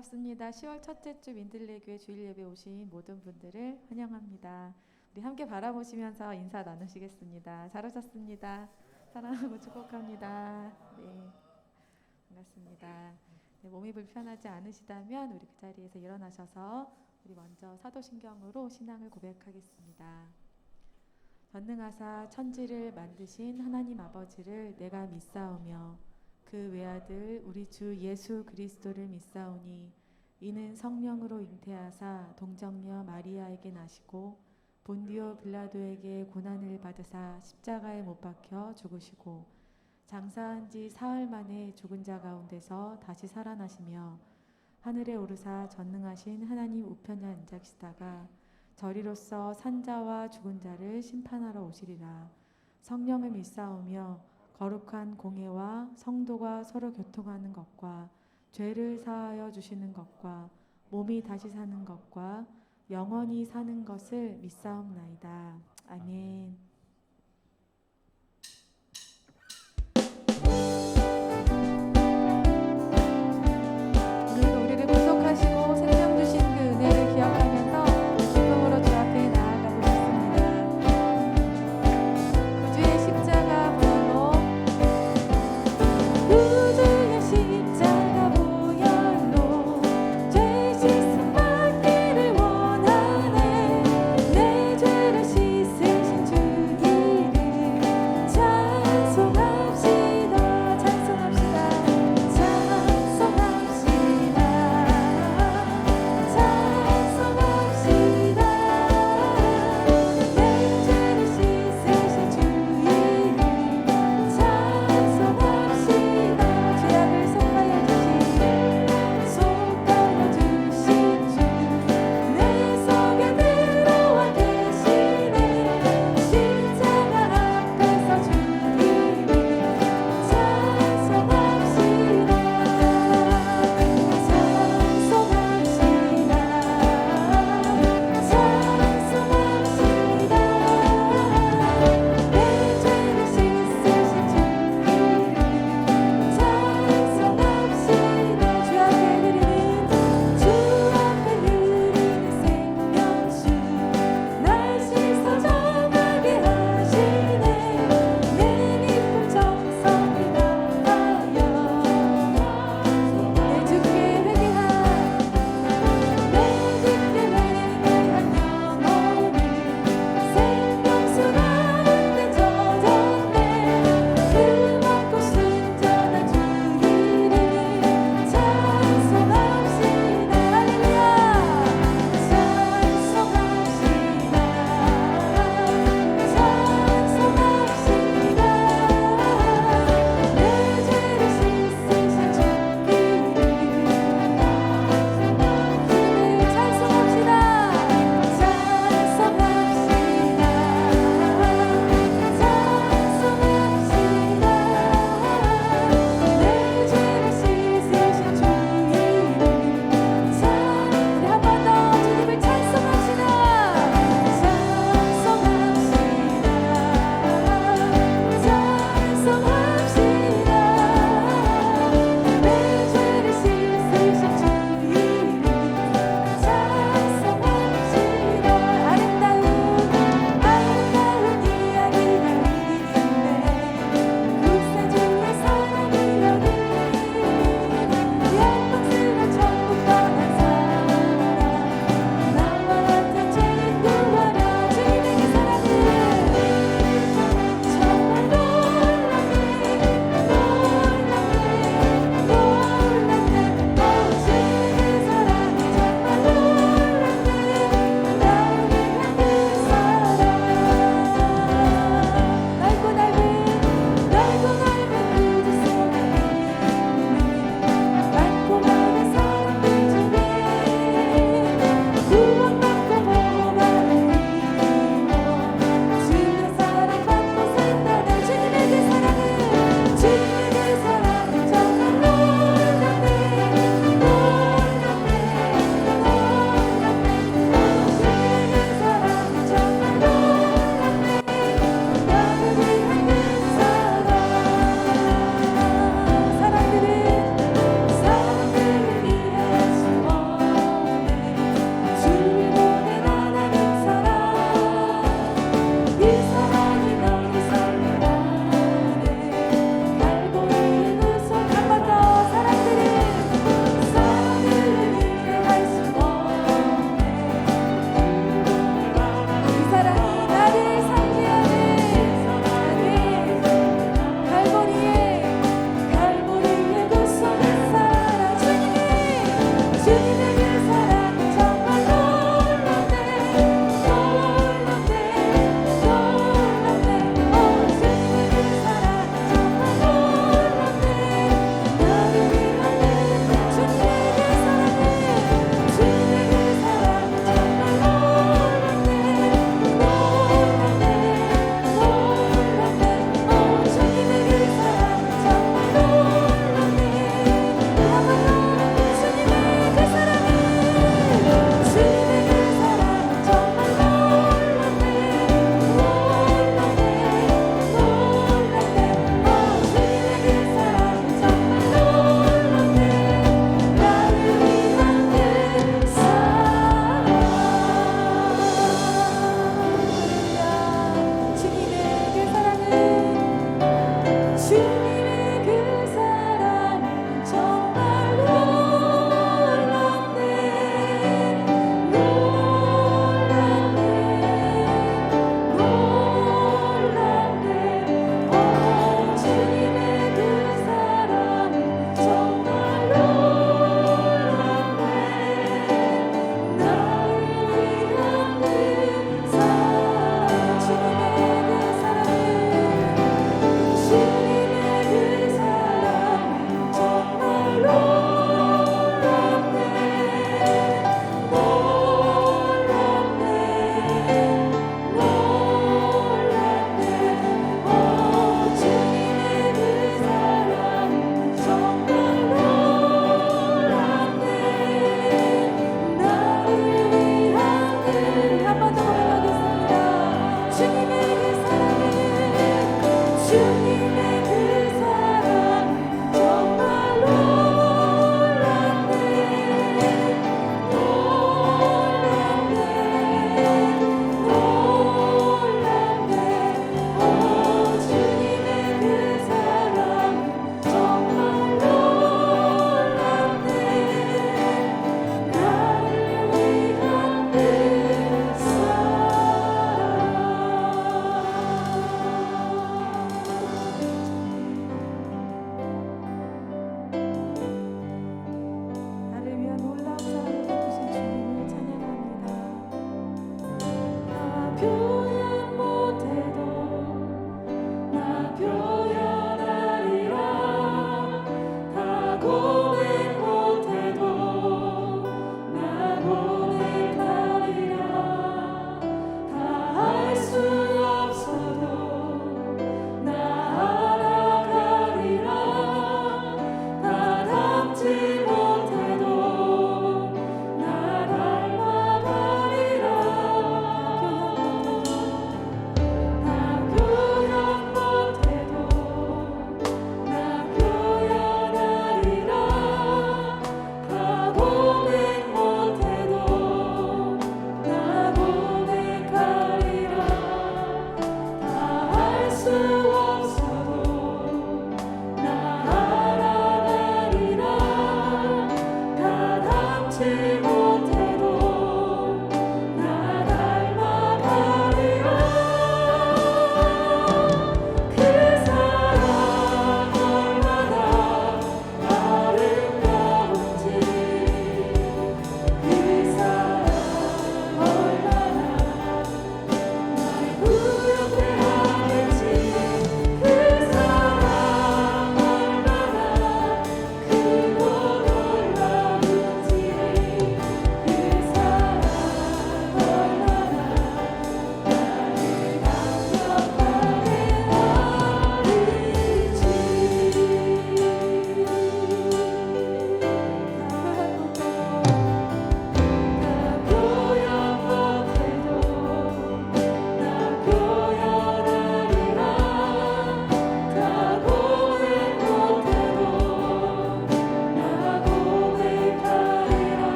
반갑습니다. 10월 첫째 주 민들레교회 주일 예배 오신 모든 분들을 환영합니다. 우리 함께 바라보시면서 인사 나누시겠습니다. 잘 오셨습니다. 사랑하고 축복합니다. 네, 반갑습니다. 네, 몸이 불편하지 않으시다면 우리 그 자리에서 일어나셔서 우리 먼저 사도신경으로 신앙을 고백하겠습니다. 전능하사 천지를 만드신 하나님 아버지를 내가 믿사오며 그 외아들 우리 주 예수 그리스도를 믿사오니 이는 성령으로 잉태하사 동정녀 마리아에게 나시고 본디오 빌라도에게 고난을 받으사 십자가에 못 박혀 죽으시고 장사한 지 사흘 만에 죽은 자 가운데서 다시 살아나시며 하늘에 오르사 전능하신 하나님 우편에 앉아 계시다가 저리로서 산자와 죽은 자를 심판하러 오시리라. 성령을 믿사오며 거룩한 공예와 성도가 서로 교통하는 것과 죄를 사하여 주시는 것과 몸이 다시 사는 것과 영원히 사는 것을 믿사옵나이다. 아멘. 오늘도 우리를 구속하시고 생명 주신 그 은혜를 기억하면서 기쁨으로 주 앞에 나아가 보겠습니다. 구주의 십자가 보혈로 구주의 십자가 보혈로 죄 씻음 받기를 원하네. 내 죄를 씻으신 주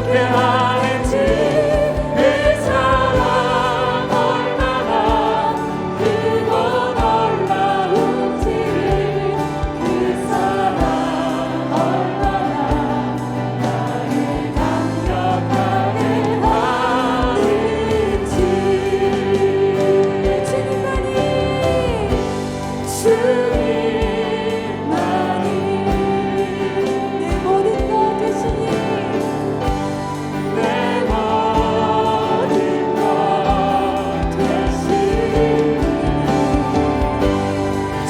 대하는지 그 사랑 얼마나 크고 놀라운지 그 사랑 얼마나 나를 감격하게 하는지 주님만이 내 모든 것 되시니 내 모든 것 되시니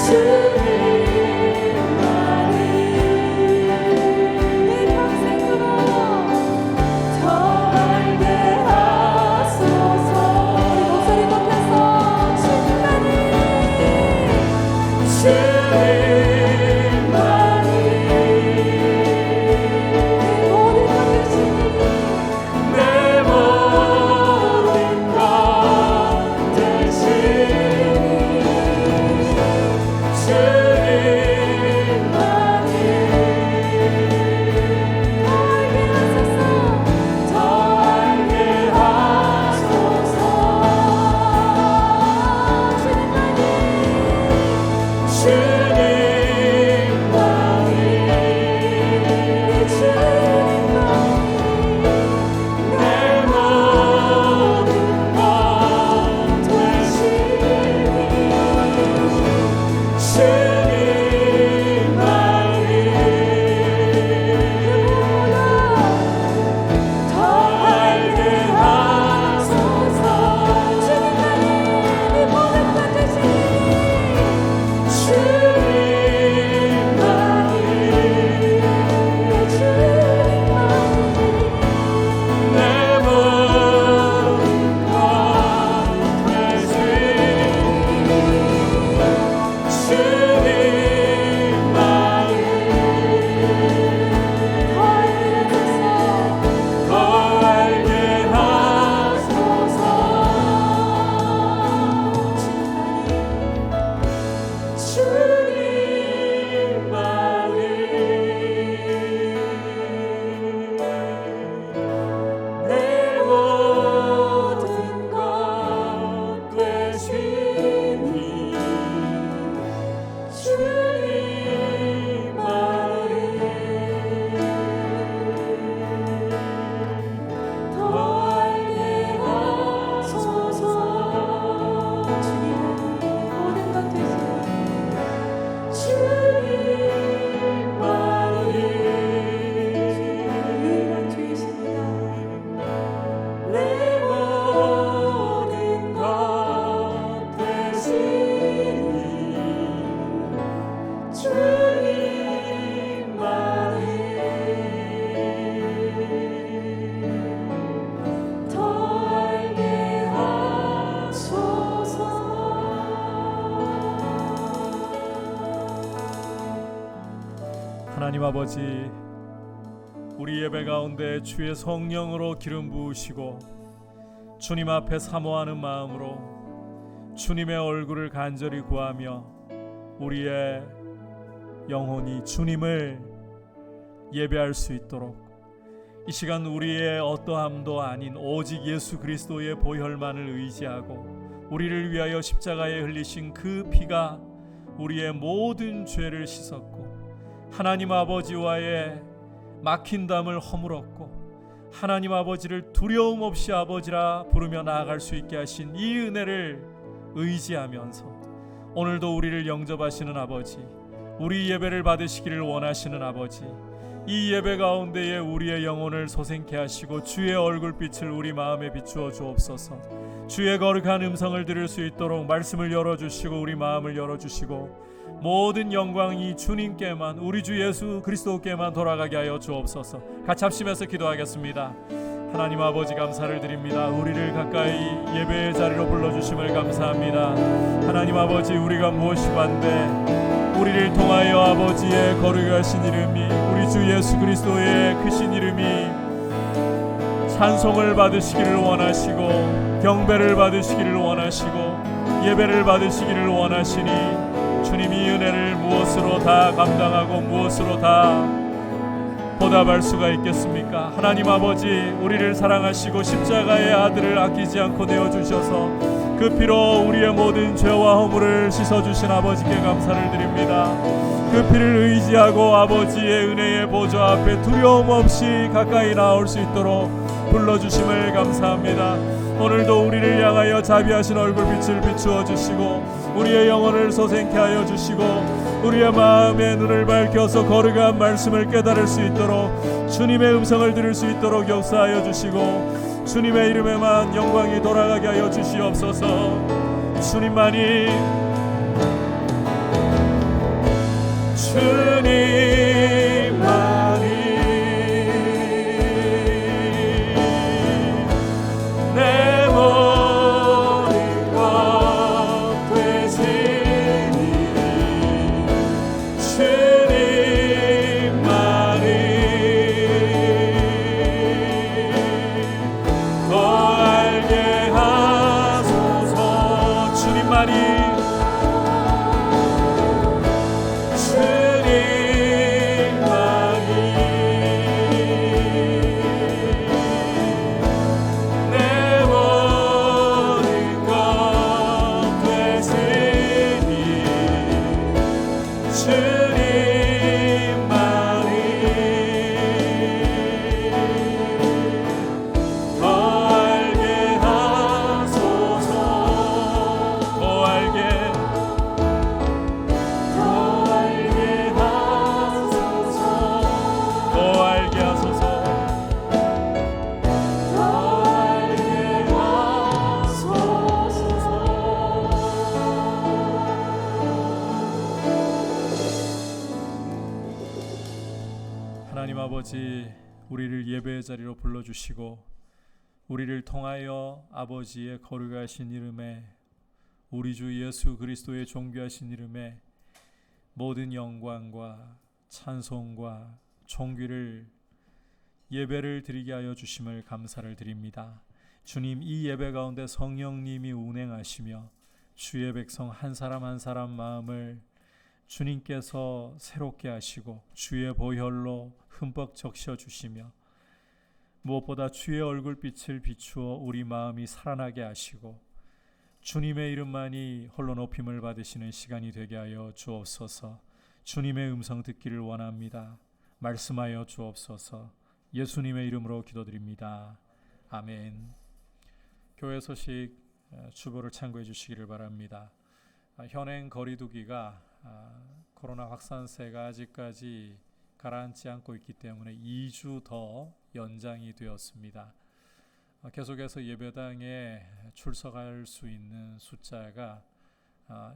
주님만이 내 평생으로 더 알게 하소서. 우리 목소리 높여서 주님만이 내 모든 것 되시니 주님만이 더 알게 하소서. 하나님 아버지, 우리 예배 가운데 주의 성령으로 기름 부으시고 주님 앞에 사모하는 마음으로 주님의 얼굴을 간절히 구하며 우리의 영혼이 주님을 예배할 수 있도록 이 시간 우리의 어떠함도 아닌 오직 예수 그리스도의 보혈만을 의지하고 우리를 위하여 십자가에 흘리신 그 피가 우리의 모든 죄를 씻었고 하나님 아버지와의 막힌 담을 허물었고 하나님 아버지를 두려움 없이 아버지라 부르며 나아갈 수 있게 하신 이 은혜를 의지하면서 오늘도 우리를 영접하시는 아버지, 우리 예배를 받으시기를 원하시는 아버지, 이 예배 가운데에 우리의 영혼을 솟게 하시고 주의 얼굴빛을 우리 마음에 비추어 주옵소서. 주의 거룩한 음성을 들을 수 있도록 말씀을 열어주시고 우리 마음을 열어주시고 모든 영광이 주님께만, 우리 주 예수 그리스도께만 돌아가게 하여 주옵소서. 같이 합심해서 기도하겠습니다. 하나님 아버지, 감사를 드립니다. 우리를 가까이 예배의 자리로 불러주심을 감사합니다. 하나님 아버지, 우리가 무엇이 반대 우리를 통하여 아버지의 거룩하신 이름이, 우리 주 예수 그리스도의 크신 이름이 찬송을 받으시기를 원하시고 경배를 받으시기를 원하시고 예배를 받으시기를 원하시니 주님이 은혜를 무엇으로 다 감당하고 무엇으로 다 보답할 수가 있겠습니까? 하나님 아버지, 우리를 사랑하시고 십자가의 아들을 아끼지 않고 내어주셔서 그 피로 우리의 모든 죄와 허물을 씻어주신 아버지께 감사를 드립니다. 그 피를 의지하고 아버지의 은혜의 보좌 앞에 두려움 없이 가까이 나올 수 있도록 불러주심을 감사합니다. 오늘도 우리를 향하여 자비하신 얼굴빛을 비추어 주시고 우리의 영혼을 솟행케 하여 주시고 우리의 마음의 눈을 밝혀서 거룩한 말씀을 깨달을 수 있도록 주님의 음성을 들을 수 있도록 역사하여 주시고 주님의 이름에만 영광이 돌아가게 하여 주시옵소서. 주님만이 내 모든 것 되시니 주님만이 더 알게 하소서. 주님만이 하나님 아버지, 우리를 예배의 자리로 불러주시고 우리를 통하여 아버지의 거룩하신 이름에 우리 주 예수 그리스도의 존귀하신 이름에 모든 영광과 찬송과 존귀를 예배를 드리게 하여 주심을 감사를 드립니다. 주님, 이 예배 가운데 성령님이 운행하시며 주의 백성 한 사람 한 사람 마음을 주님께서 새롭게 하시고 주의 보혈로 흠뻑 적셔 주시며 무엇보다 주의 얼굴빛을 비추어 우리 마음이 살아나게 하시고 주님의 이름만이 홀로 높임을 받으시는 시간이 되게 하여 주옵소서. 주님의 음성 듣기를 원합니다. 말씀하여 주옵소서. 예수님의 이름으로 기도드립니다. 아멘. 교회 소식 주보를 참고해 주시기를 바랍니다. 현행 거리두기가 코로나 확산세가 아직까지 가라앉지 않고 있기 때문에 2주 더 연장이 되었습니다. 계속해서 예배당에 출석할 수 있는 숫자가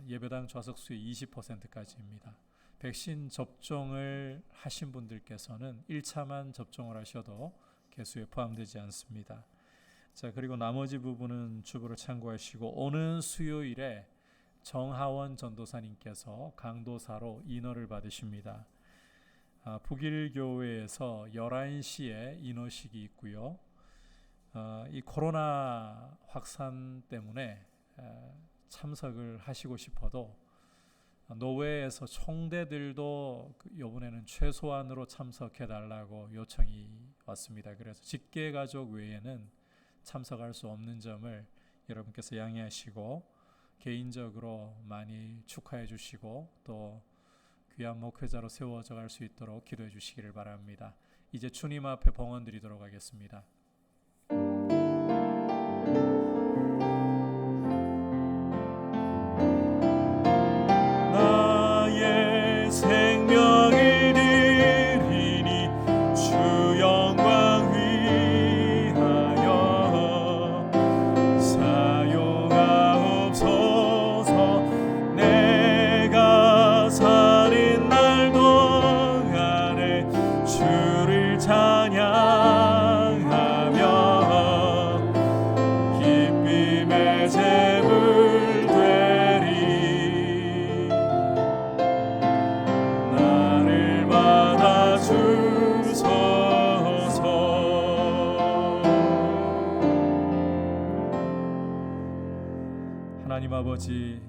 예배당 좌석수의 20%까지입니다. 백신 접종을 하신 분들께서는 1차만 접종을 하셔도 개수에 포함되지 않습니다. 자, 그리고 나머지 부분은 주보를 참고하시고 오는 수요일에 정하원 전도사님께서 강도사로 인허를 받으십니다. 북일교회에서 11시에 인허식이 있고요. 이 코로나 확산 때문에 참석을 하시고 싶어도 노회에서 총대들도 이번에는 최소한으로 참석해 달라고 요청이 왔습니다. 그래서 직계가족 외에는 참석할 수 없는 점을 여러분께서 양해하시고 개인적으로 많이 축하해 주시고 또 귀한 목회자로 세워져 갈 수 있도록 기도해 주시기를 바랍니다. 이제 주님 앞에 봉헌 드리도록 하겠습니다. 나의 생명을 드리니 주 영광 위하여 사용하옵소서. 내가 살인 날 동안에 주를 찬양하며 기쁨의 제물 되리. 나를 받아주소서. 하나님 아버지,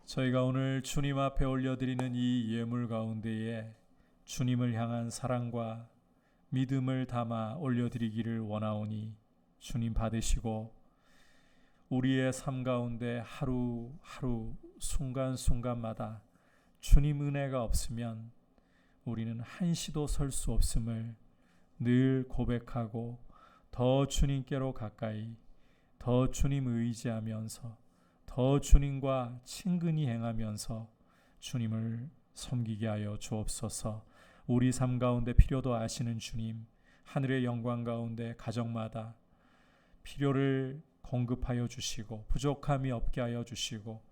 저희가 오늘 주님 앞에 올려드리는 이 예물 가운데에 주님을 향한 사랑과 믿음을 담아 올려드리기를 원하오니 주님 받으시고 우리의 삶 가운데 하루하루 순간순간마다 주님 은혜가 없으면 우리는 한시도 설 수 없음을 늘 고백하고 더 주님께로 가까이 더 주님 의지하면서 더 주님과 친근히 행하면서 주님을 섬기게 하여 주옵소서. 우리 삶 가운데 필요도 아시는 주님, 하늘의 영광 가운데 가정마다 필요를 공급하여 주시고 부족함이 없게 하여 주시고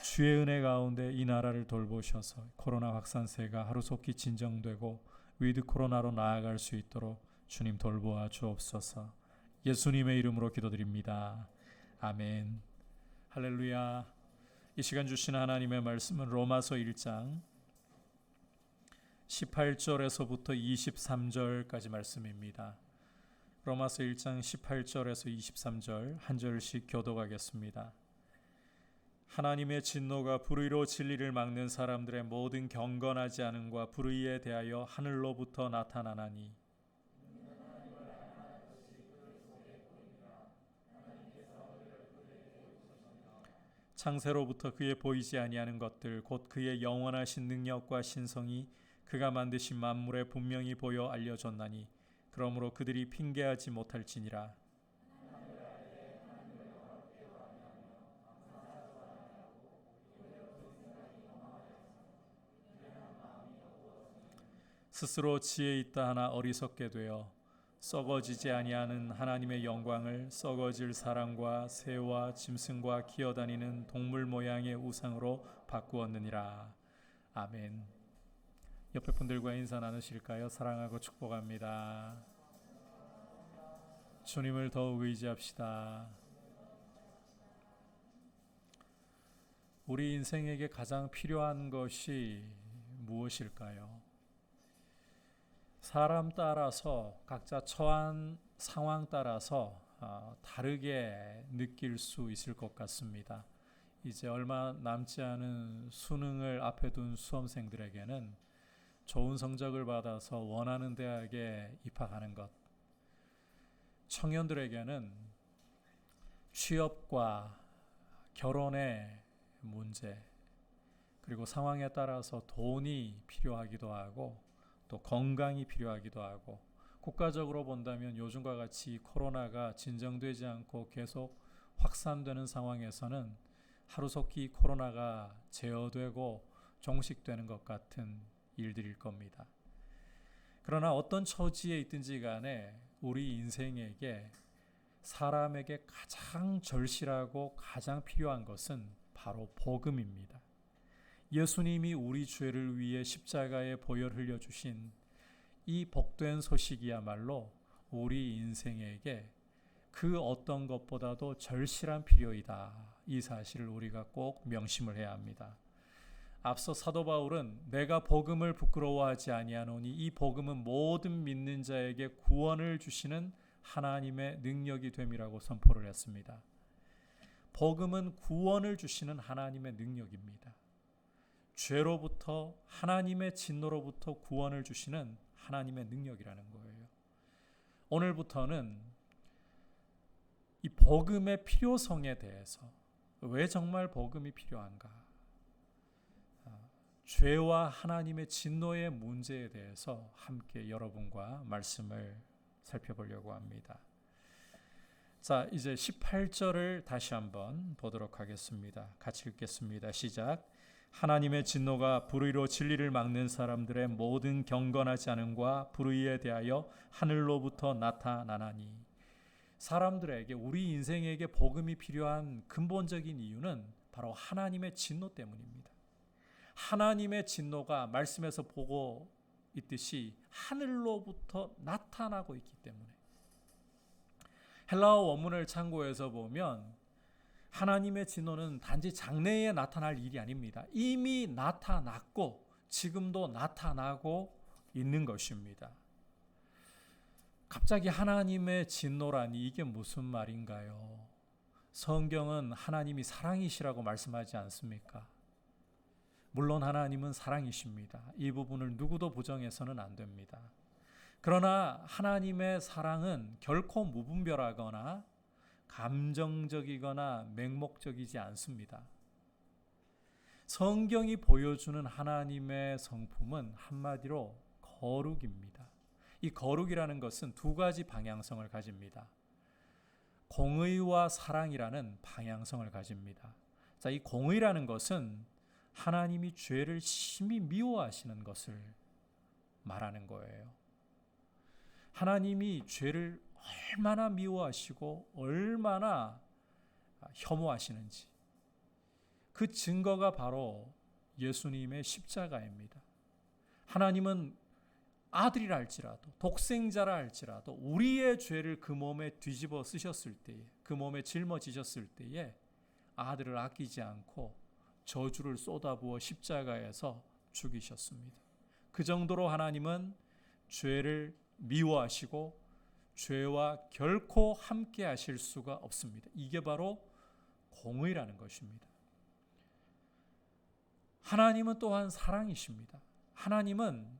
주의 은혜 가운데 이 나라를 돌보셔서 코로나 확산세가 하루속히 진정되고 위드 코로나로 나아갈 수 있도록 주님 돌보아 주옵소서. 예수님의 이름으로 기도드립니다. 아멘. 할렐루야. 이 시간 주신 하나님의 말씀은 로마서 1장 18절에서부터 23절까지 말씀입니다. 로마서 1장 18절에서 23절 한 절씩 교독하겠습니다. 하나님의 진노가 불의로 진리를 막는 사람들의 모든 경건하지 않음과 불의에 대하여 하늘로부터 나타나나니 창세로부터 그의 보이지 아니하는 것들 곧 그의 영원하신 능력과 신성이 그가 만드신 만물에 분명히 보여 알려졌나니 그러므로 그들이 핑계하지 못할지니라. 스스로 지혜 있다 하나 어리석게 되어 썩어지지 아니하는 하나님의 영광을 썩어질 사람과 새와 짐승과 기어다니는 동물 모양의 우상으로 바꾸었느니라. 아멘. 옆에 분들과 인사 나누실까요? 사랑하고 축복합니다. 주님을 더욱 의지합시다. 우리 인생에게 가장 필요한 것이 무엇일까요? 사람 따라서 각자 처한 상황 따라서 다르게 느낄 수 있을 것 같습니다. 이제 얼마 남지 않은 수능을 앞에 둔 수험생들에게는 좋은 성적을 받아서 원하는 대학에 입학하는 것, 청년들에게는 취업과 결혼의 문제, 그리고 상황에 따라서 돈이 필요하기도 하고 또 건강이 필요하기도 하고, 국가적으로 본다면 요즘과 같이 코로나가 진정되지 않고 계속 확산되는 상황에서는 하루속히 코로나가 제어되고 종식되는 것 같은 일들일 겁니다. 그러나 어떤 처지에 있든지 간에 우리 인생에게, 사람에게 가장 절실하고 가장 필요한 것은 바로 복음입니다. 예수님이 우리 죄를 위해 십자가에 보혈 흘려주신 이 복된 소식이야말로 우리 인생에게 그 어떤 것보다도 절실한 필요이다. 이 사실을 우리가 꼭 명심을 해야 합니다. 앞서 사도 바울은 내가 복음을 부끄러워하지 아니하노니 이 복음은 모든 믿는 자에게 구원을 주시는 하나님의 능력이 됨이라고 선포를 했습니다. 복음은 구원을 주시는 하나님의 능력입니다. 죄로부터, 하나님의 진노로부터 구원을 주시는 하나님의 능력이라는 거예요. 오늘부터는 이 복음의 필요성에 대해서, 왜 정말 복음이 필요한가, 죄와 하나님의 진노의 문제에 대해서 함께 여러분과 말씀을 살펴보려고 합니다. 자, 이제 18절을 다시 한번 보도록 하겠습니다. 같이 읽겠습니다. 시작. 하나님의 진노가 불의로 진리를 막는 사람들의 모든 경건하지 않음과 불의에 대하여 하늘로부터 나타나나니. 사람들에게, 우리 인생에게 복음이 필요한 근본적인 이유는 바로 하나님의 진노 때문입니다. 하나님의 진노가 말씀에서 보고 있듯이 하늘로부터 나타나고 있기 때문에. 헬라어 원문을 참고해서 보면 하나님의 진노는 단지 장래에 나타날 일이 아닙니다. 이미 나타났고 지금도 나타나고 있는 것입니다. 갑자기 하나님의 진노라니 이게 무슨 말인가요? 성경은 하나님이 사랑이시라고 말씀하지 않습니까? 물론 하나님은 사랑이십니다. 이 부분을 누구도 부정해서는 안 됩니다. 그러나 하나님의 사랑은 결코 무분별하거나 감정적이거나 맹목적이지 않습니다. 성경이 보여주는 하나님의 성품은 한마디로 거룩입니다. 이 거룩이라는 것은 두 가지 방향성을 가집니다. 공의와 사랑이라는 방향성을 가집니다. 자, 이 공의라는 것은 하나님이 죄를 심히 미워하시는 것을 말하는 거예요. 하나님이 죄를 얼마나 미워하시고 얼마나 혐오하시는지 그 증거가 바로 예수님의 십자가입니다. 하나님은 아들이라 할지라도 독생자라 할지라도 우리의 죄를 그 몸에 뒤집어 쓰셨을 때에, 그 몸에 짊어지셨을 때에 아들을 아끼지 않고 저주를 쏟아부어 십자가에서 죽이셨습니다. 그 정도로 하나님은 죄를 미워하시고 죄와 결코 함께 하실 수가 없습니다. 이게 바로 공의라는 것입니다. 하나님은 또한 사랑이십니다. 하나님은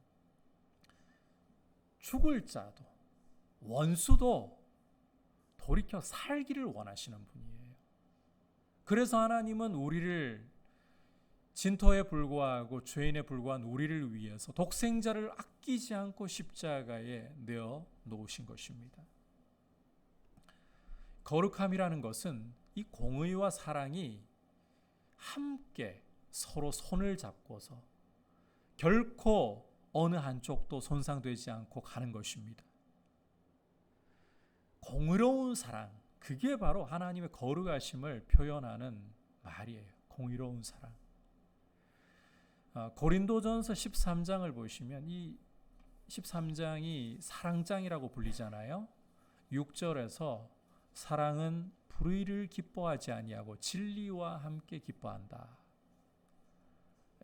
죽을 자도 원수도 돌이켜 살기를 원하시는 분이에요. 그래서 하나님은 우리를 진토에 불과하고 죄인에 불과한 우리를 위해서 독생자를 아끼지 않고 십자가에 내어 놓으신 것입니다. 거룩함이라는 것은 이 공의와 사랑이 함께 서로 손을 잡고서 결코 어느 한쪽도 손상되지 않고 가는 것입니다. 공의로운 사랑, 그게 바로 하나님의 거룩하심을 표현하는 말이에요. 공의로운 사랑. 고린도전서 13장을 보시면 이 13장이 사랑장이라고 불리잖아요. 6절에서 사랑은 불의를 기뻐하지 아니하고 진리와 함께 기뻐한다.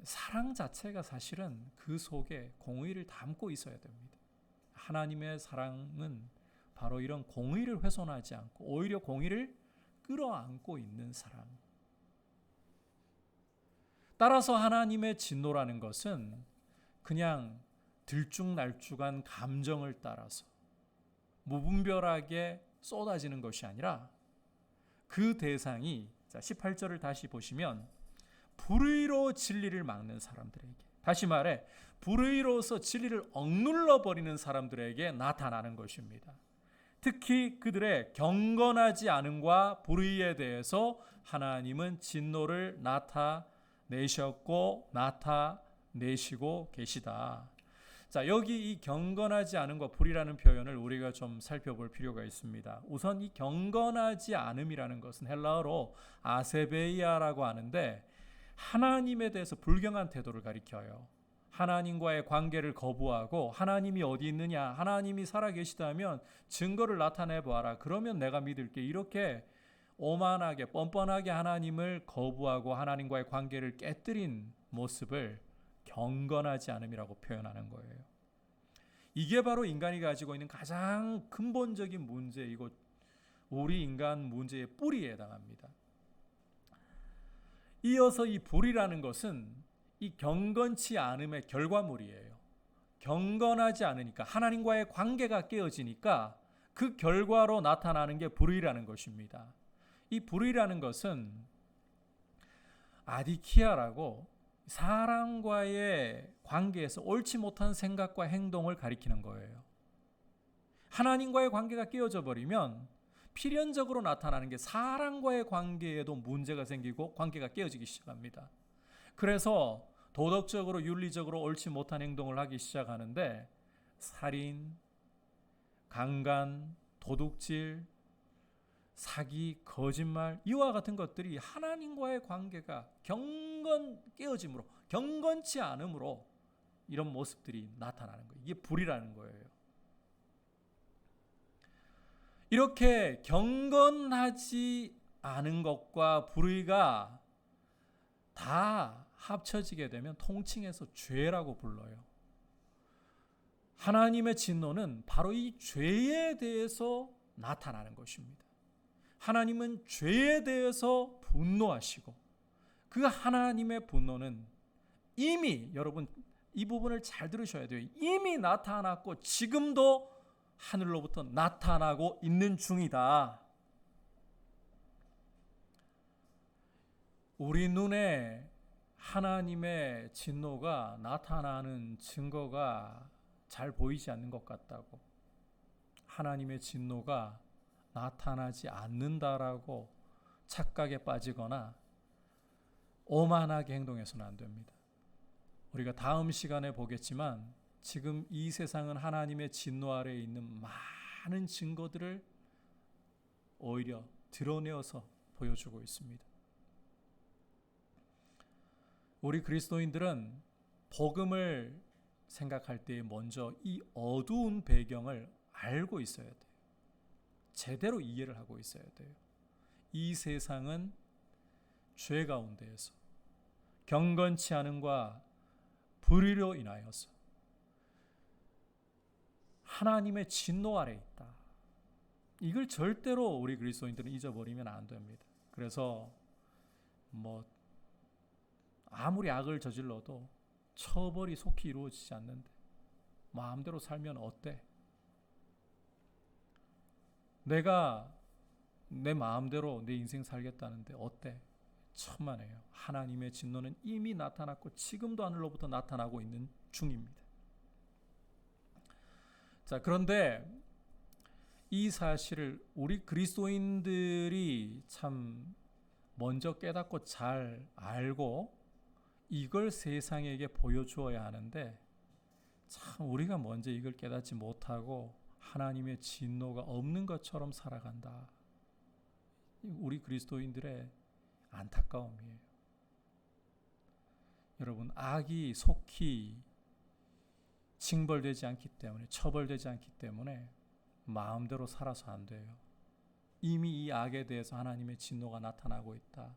사랑 자체가 사실은 그 속에 공의를 담고 있어야 됩니다. 하나님의 사랑은 바로 이런 공의를 훼손하지 않고 오히려 공의를 끌어안고 있는 사랑. 따라서 하나님의 진노라는 것은 그냥 들쭉날쭉한 감정을 따라서 무분별하게 쏟아지는 것이 아니라 그 대상이 18절을 다시 보시면 불의로 진리를 막는 사람들에게, 다시 말해 불의로서 진리를 억눌러 버리는 사람들에게 나타나는 것입니다. 특히 그들의 경건하지 않음과 불의에 대해서 하나님은 진노를 나타내시고 계시다. 자, 여기 이 경건하지 않음과 불의라는 표현을 우리가 좀 살펴볼 필요가 있습니다. 우선 이 경건하지 않음이라는 것은 헬라어로 아세베이아라고 하는데 하나님에 대해서 불경한 태도를 가리켜요. 하나님과의 관계를 거부하고 하나님이 어디 있느냐, 하나님이 살아계시다면 증거를 나타내 보아라, 그러면 내가 믿을게, 이렇게 오만하게 뻔뻔하게 하나님을 거부하고 하나님과의 관계를 깨뜨린 모습을 경건하지 않음이라고 표현하는 거예요. 이게 바로 인간이 가지고 있는 가장 근본적인 문제이고 우리 인간 문제의 뿌리에 해당합니다. 이어서 이 불이라는 것은 이 경건치 않음의 결과물이에요. 경건하지 않으니까, 하나님과의 관계가 깨어지니까 그 결과로 나타나는 게 불의라는 것입니다. 이 불의라는 것은 아디키아라고 사람과의 관계에서 옳지 못한 생각과 행동을 가리키는 거예요. 하나님과의 관계가 깨어져 버리면 필연적으로 나타나는 게 사람과의 관계에도 문제가 생기고 관계가 깨어지기 시작합니다. 그래서 도덕적으로 윤리적으로 옳지 못한 행동을 하기 시작하는데 살인, 강간, 도둑질, 사기, 거짓말, 이와 같은 것들이 하나님과의 관계가 깨어짐으로, 경건치 않음으로 이런 모습들이 나타나는 거예요. 이게 불이라는 거예요. 이렇게 경건하지 않은 것과 불의가 다 합쳐지게 되면 통칭해서 죄라고 불러요. 하나님의 진노는 바로 이 죄에 대해서 나타나는 것입니다. 하나님은 죄에 대해서 분노하시고 그 하나님의 분노는 이미 여러분 이 부분을 잘 들으셔야 돼요. 이미 나타났고 지금도 하늘로부터 나타나고 있는 중이다. 우리 눈에 하나님의 진노가 나타나는 증거가 잘 보이지 않는 것 같다고, 하나님의 진노가 나타나지 않는다라고 착각에 빠지거나 오만하게 행동해서는 안 됩니다. 우리가 다음 시간에 보겠지만 지금 이 세상은 하나님의 진노 아래에 있는 많은 증거들을 오히려 드러내어서 보여주고 있습니다. 우리 그리스도인들은 복음을 생각할 때 먼저 이 어두운 배경을 알고 있어야 돼요. 제대로 이해를 하고 있어야 돼요. 이 세상은 죄 가운데에서 경건치 않음과 불의로 인하여서 하나님의 진노 아래 있다. 이걸 절대로 우리 그리스도인들은 잊어버리면 안 됩니다. 그래서 아무리 악을 저질러도 처벌이 속히 이루어지지 않는데 마음대로 살면 어때? 내가 내 마음대로 내 인생 살겠다는데 어때? 천만에요. 하나님의 진노는 이미 나타났고 지금도 하늘로부터 나타나고 있는 중입니다. 자, 그런데 이 사실을 우리 그리스도인들이 참 먼저 깨닫고 잘 알고 이걸 세상에게 보여주어야 하는데, 참 우리가 먼저 이걸 깨닫지 못하고 하나님의 진노가 없는 것처럼 살아간다. 우리 그리스도인들의 안타까움이에요. 여러분, 악이 속히 징벌되지 않기 때문에, 처벌되지 않기 때문에 마음대로 살아서 안 돼요. 이미 이 악에 대해서 하나님의 진노가 나타나고 있다.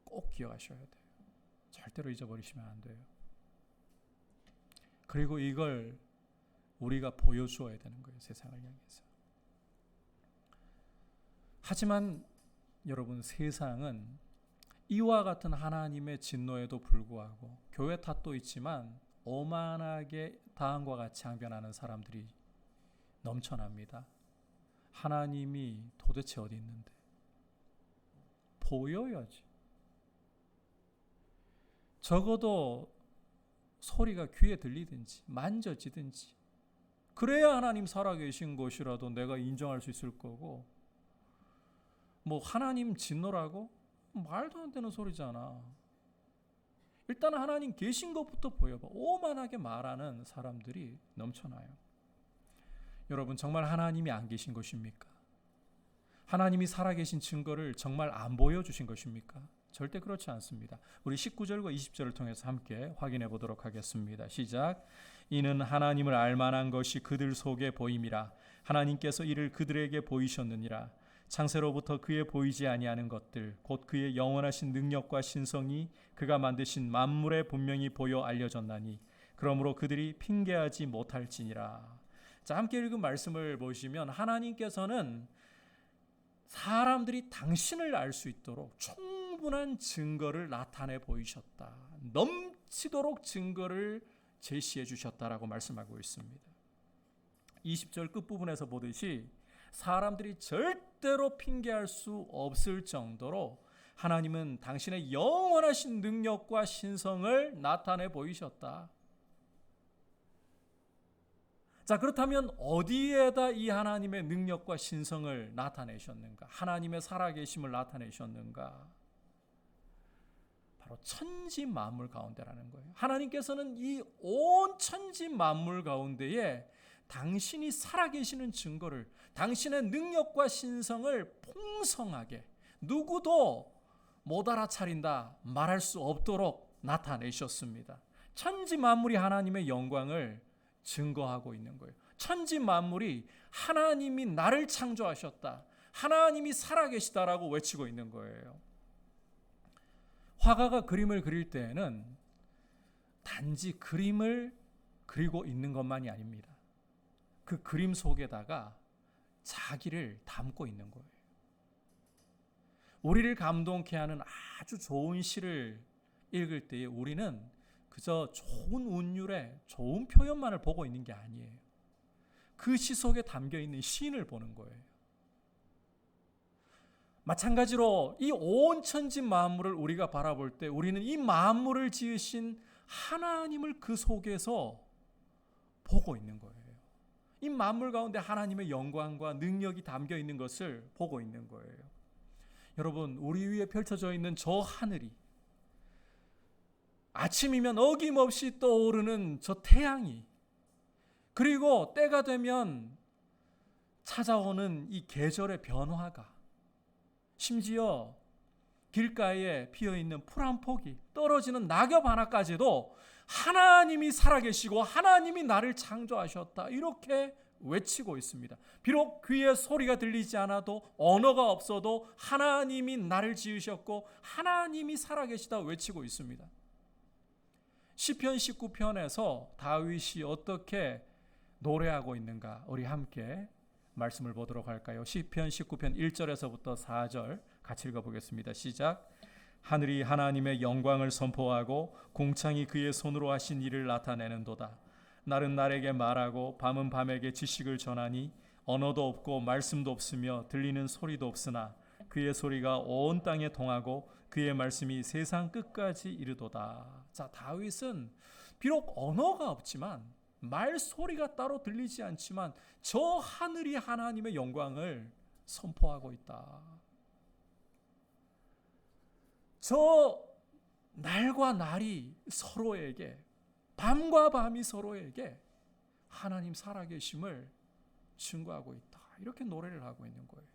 꼭 기억하셔야 돼요. 절대로 잊어버리시면 안 돼요. 그리고 이걸 우리가 보여주어야 되는 거예요. 세상을 향해서. 하지만 여러분, 세상은 이와 같은 하나님의 진노에도 불구하고 교회 탓도 있지만 오만하게 다음과 같이 항변하는 사람들이 넘쳐납니다. 하나님이 도대체 어디 있는데? 보여야지. 적어도 소리가 귀에 들리든지 만져지든지 그래야 하나님 살아계신 것이라도 내가 인정할 수 있을 거고, 하나님 진노라고? 말도 안 되는 소리잖아. 일단 하나님 계신 것부터 보여봐. 오만하게 말하는 사람들이 넘쳐나요. 여러분, 정말 하나님이 안 계신 것입니까? 하나님이 살아계신 증거를 정말 안 보여주신 것입니까? 절대 그렇지 않습니다. 우리 19절과 20절을 통해서 함께 확인해 보도록 하겠습니다. 시작. 이는 하나님을 알만한 것이 그들 속에 보임이라. 하나님께서 이를 그들에게 보이셨느니라. 창세로부터 그의 보이지 아니하는 것들 곧 그의 영원하신 능력과 신성이 그가 만드신 만물에 분명히 보여 알려졌나니 그러므로 그들이 핑계하지 못할지니라. 자, 함께 읽은 말씀을 보시면 하나님께서는 사람들이 당신을 알 수 있도록 충분한 증거를 나타내 보이셨다. 넘치도록 증거를 제시해 주셨다라고 말씀하고 있습니다. 20절 끝부분에서 보듯이 사람들이 절대로 핑계할 수 없을 정도로 하나님은 당신의 영원하신 능력과 신성을 나타내 보이셨다. 자, 그렇다면 어디에다 이 하나님의 능력과 신성을 나타내셨는가? 하나님의 살아계심을 나타내셨는가? 바로 천지 만물 가운데라는 거예요. 하나님께서는 이 온 천지 만물 가운데에 당신이 살아계시는 증거를, 당신의 능력과 신성을 풍성하게 누구도 못 알아차린다 말할 수 없도록 나타내셨습니다. 천지 만물이 하나님의 영광을 증거하고 있는 거예요. 천지 만물이 하나님이 나를 창조하셨다, 하나님이 살아계시다라고 외치고 있는 거예요. 화가가 그림을 그릴 때에는 단지 그림을 그리고 있는 것만이 아닙니다. 그 그림 속에다가 자기를 담고 있는 거예요. 우리를 감동케 하는 아주 좋은 시를 읽을 때에 우리는 그저 좋은 운율의 좋은 표현만을 보고 있는 게 아니에요. 그 시 속에 담겨 있는 시인을 보는 거예요. 마찬가지로 이 온 천지 만물을 우리가 바라볼 때 우리는 이 만물을 지으신 하나님을 그 속에서 보고 있는 거예요. 이 만물 가운데 하나님의 영광과 능력이 담겨 있는 것을 보고 있는 거예요. 여러분, 우리 위에 펼쳐져 있는 저 하늘이, 아침이면 어김없이 떠오르는 저 태양이, 그리고 때가 되면 찾아오는 이 계절의 변화가, 심지어 길가에 피어있는 풀 한 폭이, 떨어지는 낙엽 하나까지도 하나님이 살아계시고 하나님이 나를 창조하셨다, 이렇게 외치고 있습니다. 비록 귀에 소리가 들리지 않아도, 언어가 없어도 하나님이 나를 지으셨고 하나님이 살아계시다 외치고 있습니다. 시편 19편에서 다윗이 어떻게 노래하고 있는가, 우리 함께 말씀을 보도록 할까요? 시편 19편 1절에서부터 4절 같이 읽어보겠습니다. 시작. 하늘이 하나님의 영광을 선포하고 궁창이 그의 손으로 하신 일을 나타내는도다. 날은 날에게 말하고 밤은 밤에게 지식을 전하니 언어도 없고 말씀도 없으며 들리는 소리도 없으나 그의 소리가 온 땅에 통하고 그의 말씀이 세상 끝까지 이르도다. 자, 다윗은 비록 언어가 없지만, 말소리가 따로 들리지 않지만 저 하늘이 하나님의 영광을 선포하고 있다. 저 날과 날이 서로에게, 밤과 밤이 서로에게 하나님 살아계심을 증거하고 있다, 이렇게 노래를 하고 있는 거예요.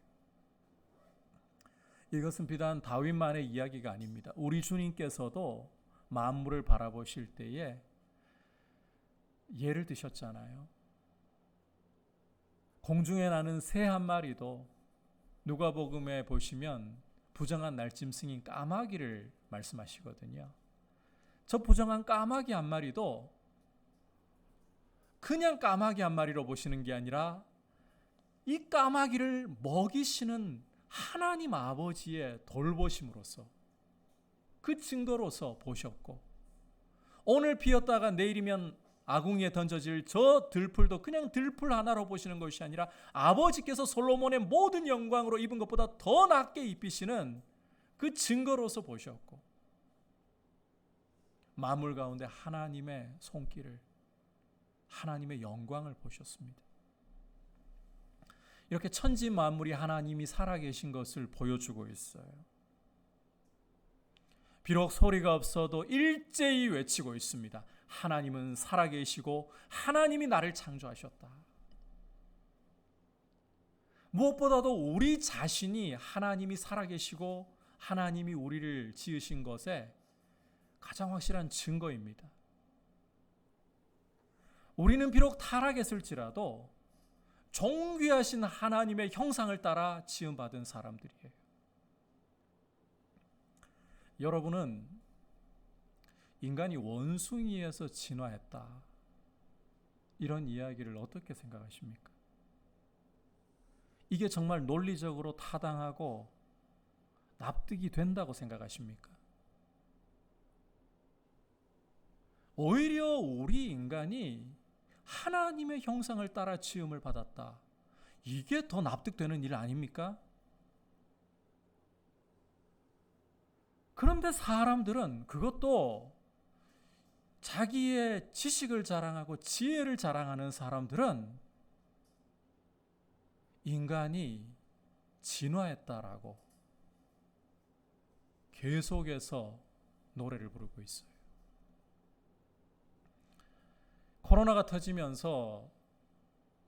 이것은 비단 다윗만의 이야기가 아닙니다. 우리 주님께서도 만물을 바라보실 때에 예를 드셨잖아요. 공중에 나는 새 한 마리도 누가복음에 보시면 부정한 날짐승인 까마귀를 말씀하시거든요. 저 부정한 까마귀 한 마리도 그냥 까마귀 한 마리로 보시는 게 아니라 이 까마귀를 먹이시는 하나님 아버지의 돌보심으로써, 그 증거로서 보셨고, 오늘 피었다가 내일이면 아궁이에 던져질 저 들풀도 그냥 들풀 하나로 보시는 것이 아니라 아버지께서 솔로몬의 모든 영광으로 입은 것보다 더 낫게 입히시는 그 증거로서 보셨고, 만물 가운데 하나님의 손길을, 하나님의 영광을 보셨습니다. 이렇게 천지 만물이 하나님이 살아계신 것을 보여주고 있어요. 비록 소리가 없어도 일제히 외치고 있습니다. 하나님은 살아계시고 하나님이 나를 창조하셨다. 무엇보다도 우리 자신이 하나님이 살아계시고 하나님이 우리를 지으신 것에 가장 확실한 증거입니다. 우리는 비록 타락했을지라도 존귀하신 하나님의 형상을 따라 지음받은 사람들이에요. 여러분은 인간이 원숭이에서 진화했다, 이런 이야기를 어떻게 생각하십니까? 이게 정말 논리적으로 타당하고 납득이 된다고 생각하십니까? 오히려 우리 인간이 하나님의 형상을 따라 지음을 받았다, 이게 더 납득되는 일 아닙니까? 그런데 사람들은, 그것도 자기의 지식을 자랑하고 지혜를 자랑하는 사람들은 인간이 진화했다라고 계속해서 노래를 부르고 있어요. 코로나가 터지면서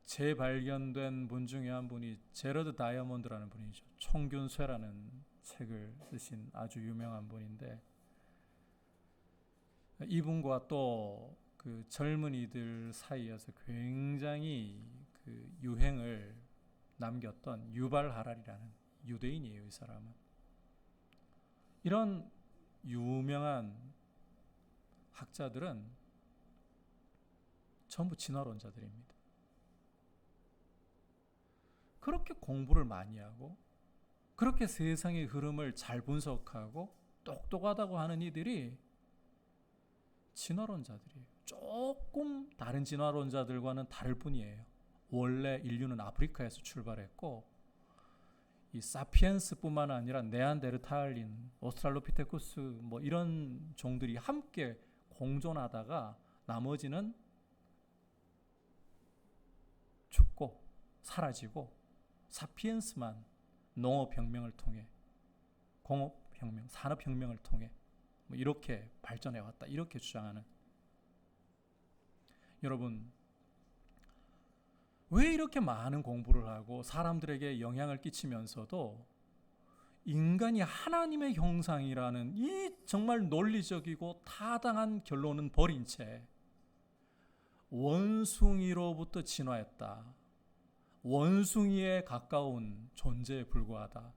재발견된 분 중에 한 분이 제러드 다이아몬드라는 분이죠. 총균쇠라는 책을 쓰신 아주 유명한 분인데, 이분과 또 그 젊은이들 사이에서 굉장히 그 유행을 남겼던 유발 하랄이라는 유대인이에요. 이 사람은 이런 유명한 학자들은 전부 진화론자들입니다. 그렇게 공부를 많이 하고 그렇게 세상의 흐름을 잘 분석하고 똑똑하다고 하는 이들이 진화론자들이에요. 조금 다른 진화론자들과는 다를 뿐이에요. 원래 인류는 아프리카에서 출발했고 이 사피엔스뿐만 아니라 네안데르탈린, 오스트랄로피테쿠스 뭐 이런 종들이 함께 공존하다가 나머지는 죽고 사라지고 사피엔스만 농업혁명을 통해 공업혁명, 산업혁명을 통해 뭐 이렇게 발전해 왔다 이렇게 주장하는. 여러분 왜 이렇게 많은 공부를 하고 사람들에게 영향을 끼치면서도 인간이 하나님의 형상이라는 이 정말 논리적이고 타당한 결론은 버린 채 원숭이로부터 진화했다, 원숭이에 가까운 존재에 불과하다,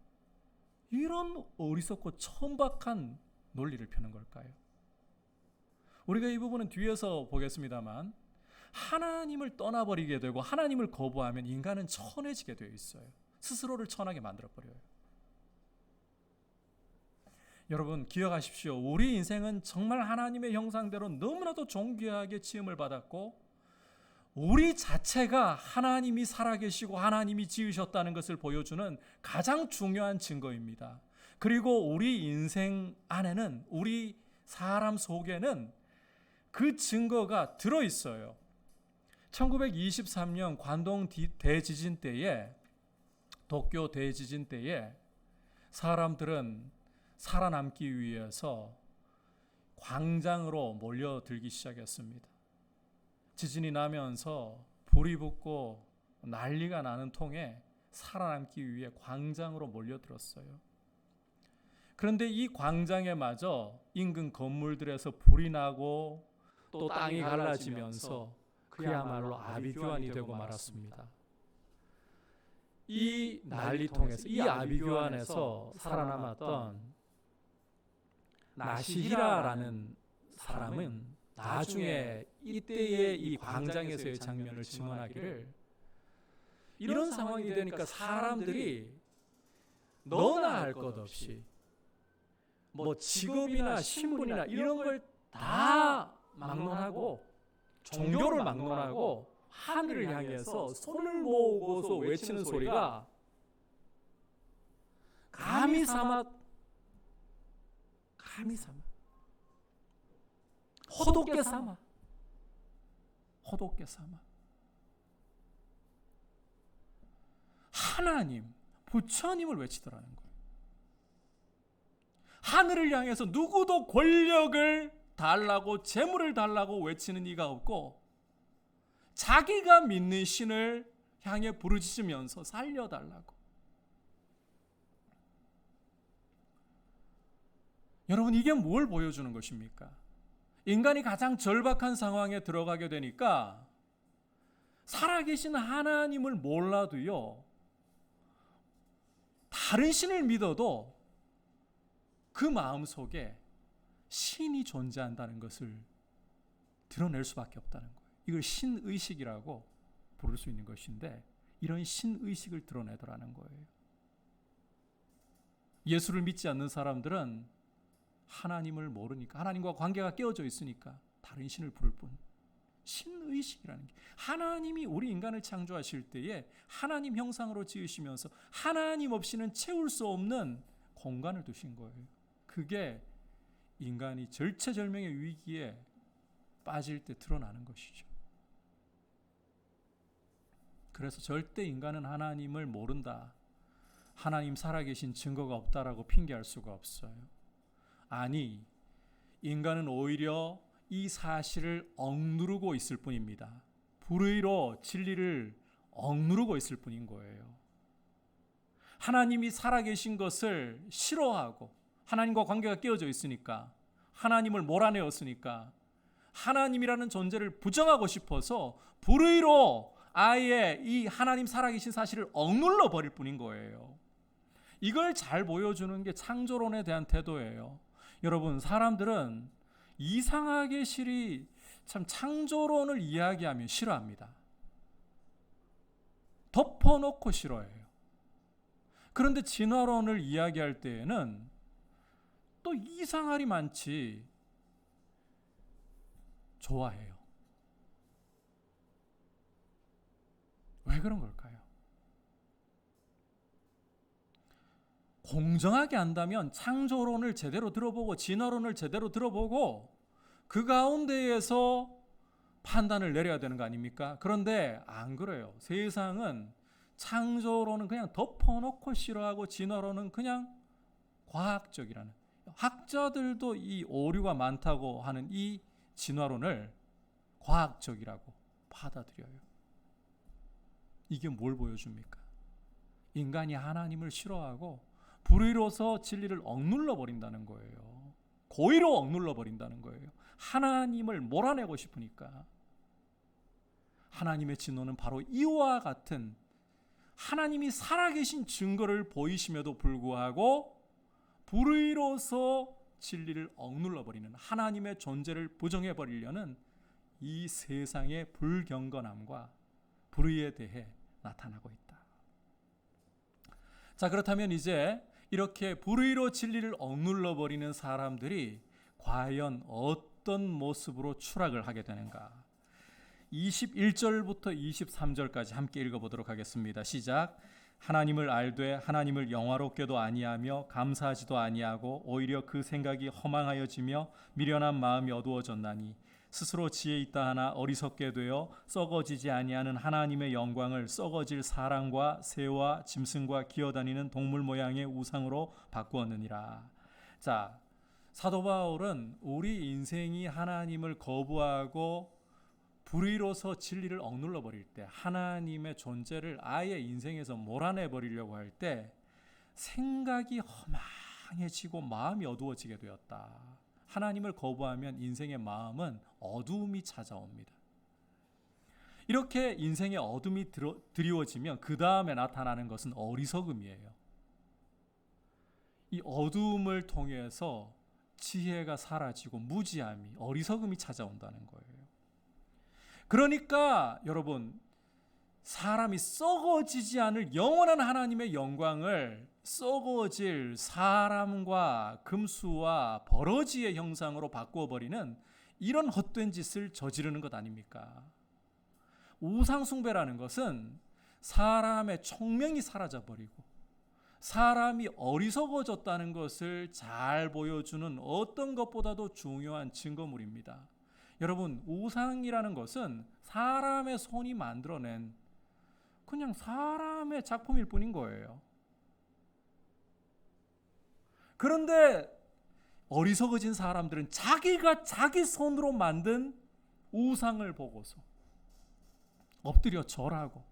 이런 어리석고 천박한 논리를 펴는 걸까요? 우리가 이 부분은 뒤에서 보겠습니다만 하나님을 떠나버리게 되고 하나님을 거부하면 인간은 천해지게 되어 있어요. 스스로를 천하게 만들어버려요. 여러분 기억하십시오. 우리 인생은 정말 하나님의 형상대로 너무나도 존귀하게 지음을 받았고 우리 자체가 하나님이 살아계시고 하나님이 지으셨다는 것을 보여주는 가장 중요한 증거입니다. 그리고 우리 인생 안에는, 우리 사람 속에는 그 증거가 들어있어요. 1923년 관동 대지진 때에, 도쿄 대지진 때에 사람들은 살아남기 위해서 광장으로 몰려들기 시작했습니다. 지진이 나면서 불이 붙고 난리가 나는 통에 살아남기 위해 광장으로 몰려들었어요. 그런데 이 광장에 마저 인근 건물들에서 불이 나고 또 땅이 갈라지면서 그야말로 아비규환이 되고 말았습니다. 이 난리통에서, 이 아비규환에서 살아남았던 나시히라라는 사람은 나중에 이때의 이 광장에서의 장면을 증언하기를, 이런 상황이 되니까 사람들이 너나 할 것 없이 뭐 직업이나 신분이나 이런 걸 다 막론하고 종교를 막론하고 하늘을 향해서 손을 모으고서 외치는 소리가 가미사마 호도케사마 하나님, 부처님을 외치더라는 거예요. 하늘을 향해서 누구도 권력을 달라고, 재물을 달라고 외치는 이가 없고 자기가 믿는 신을 향해 부르짖으면서 살려달라고. 여러분 이게 뭘 보여주는 것입니까? 인간이 가장 절박한 상황에 들어가게 되니까 살아계신 하나님을 몰라도요, 다른 신을 믿어도 그 마음속에 신이 존재한다는 것을 드러낼 수밖에 없다는 거예요. 이걸 신의식이라고 부를 수 있는 것인데, 이런 신의식을 드러내더라는 거예요. 예수를 믿지 않는 사람들은 하나님을 모르니까, 하나님과 관계가 깨어져 있으니까 다른 신을 부를 뿐. 신의식이라는 게, 하나님이 우리 인간을 창조하실 때에 하나님 형상으로 지으시면서 하나님 없이는 채울 수 없는 공간을 두신 거예요. 그게 인간이 절체절명의 위기에 빠질 때 드러나는 것이죠. 그래서 절대 인간은 하나님을 모른다, 하나님 살아계신 증거가 없다라고 핑계할 수가 없어요. 아니, 인간은 오히려 이 사실을 억누르고 있을 뿐입니다. 불의로 진리를 억누르고 있을 뿐인 거예요. 하나님이 살아계신 것을 싫어하고 하나님과 관계가 깨어져 있으니까, 하나님을 몰아내었으니까 하나님이라는 존재를 부정하고 싶어서 불의로 아예 이 하나님 살아계신 사실을 억눌러 버릴 뿐인 거예요. 이걸 잘 보여주는 게 창조론에 대한 태도예요. 여러분, 사람들은 이상하게 참 창조론을 이야기하면 싫어합니다. 덮어놓고 싫어해요. 그런데 진화론을 이야기할 때에는 또 이상할이 많지. 좋아해요. 왜 그런 걸까요? 공정하게 한다면 창조론을 제대로 들어보고 진화론을 제대로 들어보고 그 가운데에서 판단을 내려야 되는 거 아닙니까? 그런데 안 그래요. 세상은 창조론은 그냥 덮어놓고 싫어하고 진화론은 그냥 과학적이라는, 학자들도 이 오류가 많다고 하는 이 진화론을 과학적이라고 받아들여요. 이게 뭘 보여줍니까? 인간이 하나님을 싫어하고 불의로서 진리를 억눌러 버린다는 거예요. 고의로 억눌러 버린다는 거예요. 하나님을 몰아내고 싶으니까. 하나님의 진노는 바로 이와 같은 하나님이 살아계신 증거를 보이심에도 불구하고 불의로서 진리를 억눌러 버리는, 하나님의 존재를 부정해 버리려는 이 세상의 불경건함과 불의에 대해 나타나고 있다. 자, 그렇다면 이제 이렇게 불의로 진리를 억눌러 버리는 사람들이 과연 어떤 모습으로 추락을 하게 되는가? 21절부터 23절까지 함께 읽어보도록 하겠습니다. 시작. 하나님을 알되 하나님을 영화롭게도 아니하며 감사하지도 아니하고 오히려 그 생각이 허망하여지며 미련한 마음이 어두워졌나니 스스로 지혜 있다 하나 어리석게 되어 썩어지지 아니하는 하나님의 영광을 썩어질 사람과 새와 짐승과 기어다니는 동물 모양의 우상으로 바꾸었느니라. 자, 사도 바울은 우리 인생이 하나님을 거부하고 불의로서 진리를 억눌러 버릴 때, 하나님의 존재를 아예 인생에서 몰아내 버리려고 할 때 생각이 허망해지고 마음이 어두워지게 되었다. 하나님을 거부하면 인생의 마음은 어두움이 찾아옵니다. 이렇게 인생의 어둠이 드리워지면 그 다음에 나타나는 것은 어리석음이에요. 이 어두움을 통해서 지혜가 사라지고 무지함이, 어리석음이 찾아온다는 거예요. 그러니까 여러분, 사람이 썩어지지 않을 영원한 하나님의 영광을 썩어질 사람과 금수와 버러지의 형상으로 바꾸어버리는 이런 헛된 짓을 저지르는 것 아닙니까? 우상숭배라는 것은 사람의 총명이 사라져버리고 사람이 어리석어졌다는 것을 잘 보여주는 어떤 것보다도 중요한 증거물입니다. 여러분, 우상이라는 것은 사람의 손이 만들어낸 그냥 사람의 작품일 뿐인 거예요. 그런데 어리석어진 사람들은 자기가 자기 손으로 만든 우상을 보고서 엎드려 절하고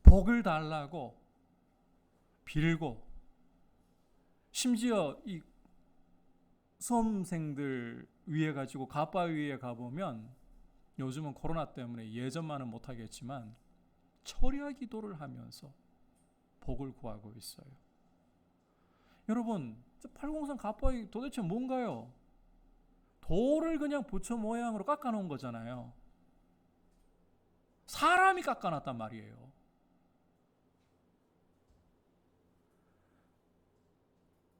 복을 달라고 빌고, 심지어 이 수험생들 위에 가지고 가바위에 가보면 요즘은 코로나 때문에 예전만은 못하겠지만 철야 기도를 하면서 복을 구하고 있어요. 여러분, 803 가바위 도대체 뭔가요? 돌을 그냥 부처 모양으로 깎아놓은 거잖아요. 사람이 깎아놨단 말이에요.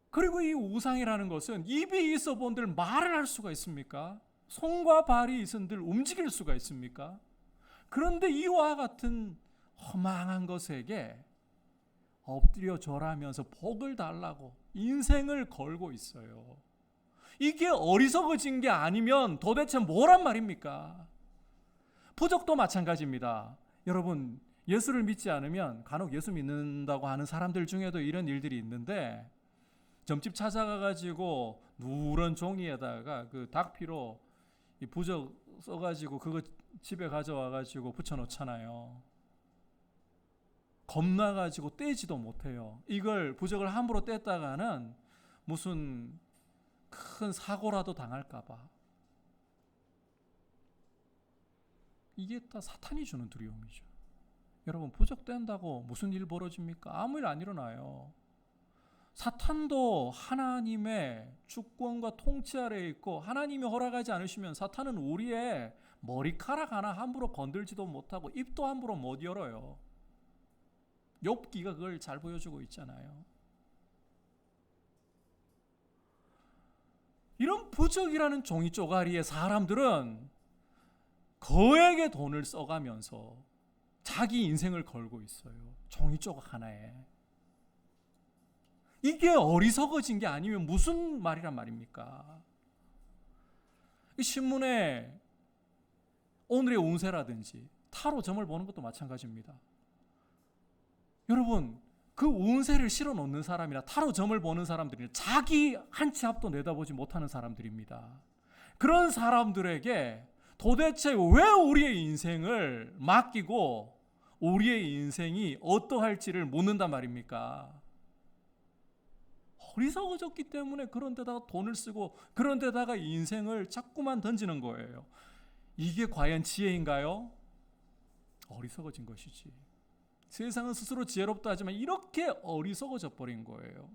그리고 이 우상이라는 것은 입이 있어 본들 말을 할 수가 있습니까? 손과 발이 있은들 움직일 수가 있습니까? 그런데 이와 같은 허망한 것에게 엎드려 절하면서 복을 달라고 인생을 걸고 있어요. 이게 어리석어진 게 아니면 도대체 뭐란 말입니까? 부족도 마찬가지입니다. 여러분, 예수를 믿지 않으면 간혹 예수 믿는다고 하는 사람들 중에도 이런 일들이 있는데, 점집 찾아가가지고 누런 종이에다가 그 닭피로 이 부적 써가지고 그거 집에 가져와가지고 붙여놓잖아요. 겁나가지고 떼지도 못해요. 이걸 부적을 함부로 뗐다가는 무슨 큰 사고라도 당할까봐. 이게 다 사탄이 주는 두려움이죠. 여러분, 부적 뗀다고 무슨 일 벌어집니까? 아무 일 안 일어나요. 사탄도 하나님의 주권과 통치 아래에 있고, 하나님이 허락하지 않으시면 사탄은 우리의 머리카락 하나 함부로 건들지도 못하고 입도 함부로 못 열어요. 욥기가 그걸 잘 보여주고 있잖아요. 이런 부적이라는 종이 쪼가리에 사람들은 거액의 돈을 써가면서 자기 인생을 걸고 있어요. 종이 조각 하나에. 이게 어리석어진 게 아니면 무슨 말이란 말입니까? 이 신문에 오늘의 운세라든지 타로 점을 보는 것도 마찬가지입니다. 여러분, 그 운세를 실어 놓는 사람이나 타로 점을 보는 사람들이 자기 한 치 앞도 내다보지 못하는 사람들입니다. 그런 사람들에게 도대체 왜 우리의 인생을 맡기고 우리의 인생이 어떠할지를 묻는단 말입니까? 어리석어졌기 때문에 그런 데다가 돈을 쓰고 그런 데다가 인생을 자꾸만 던지는 거예요. 이게 과연 지혜인가요? 어리석어진 것이지. 세상은 스스로 지혜롭다 하지만 이렇게 어리석어져 버린 거예요.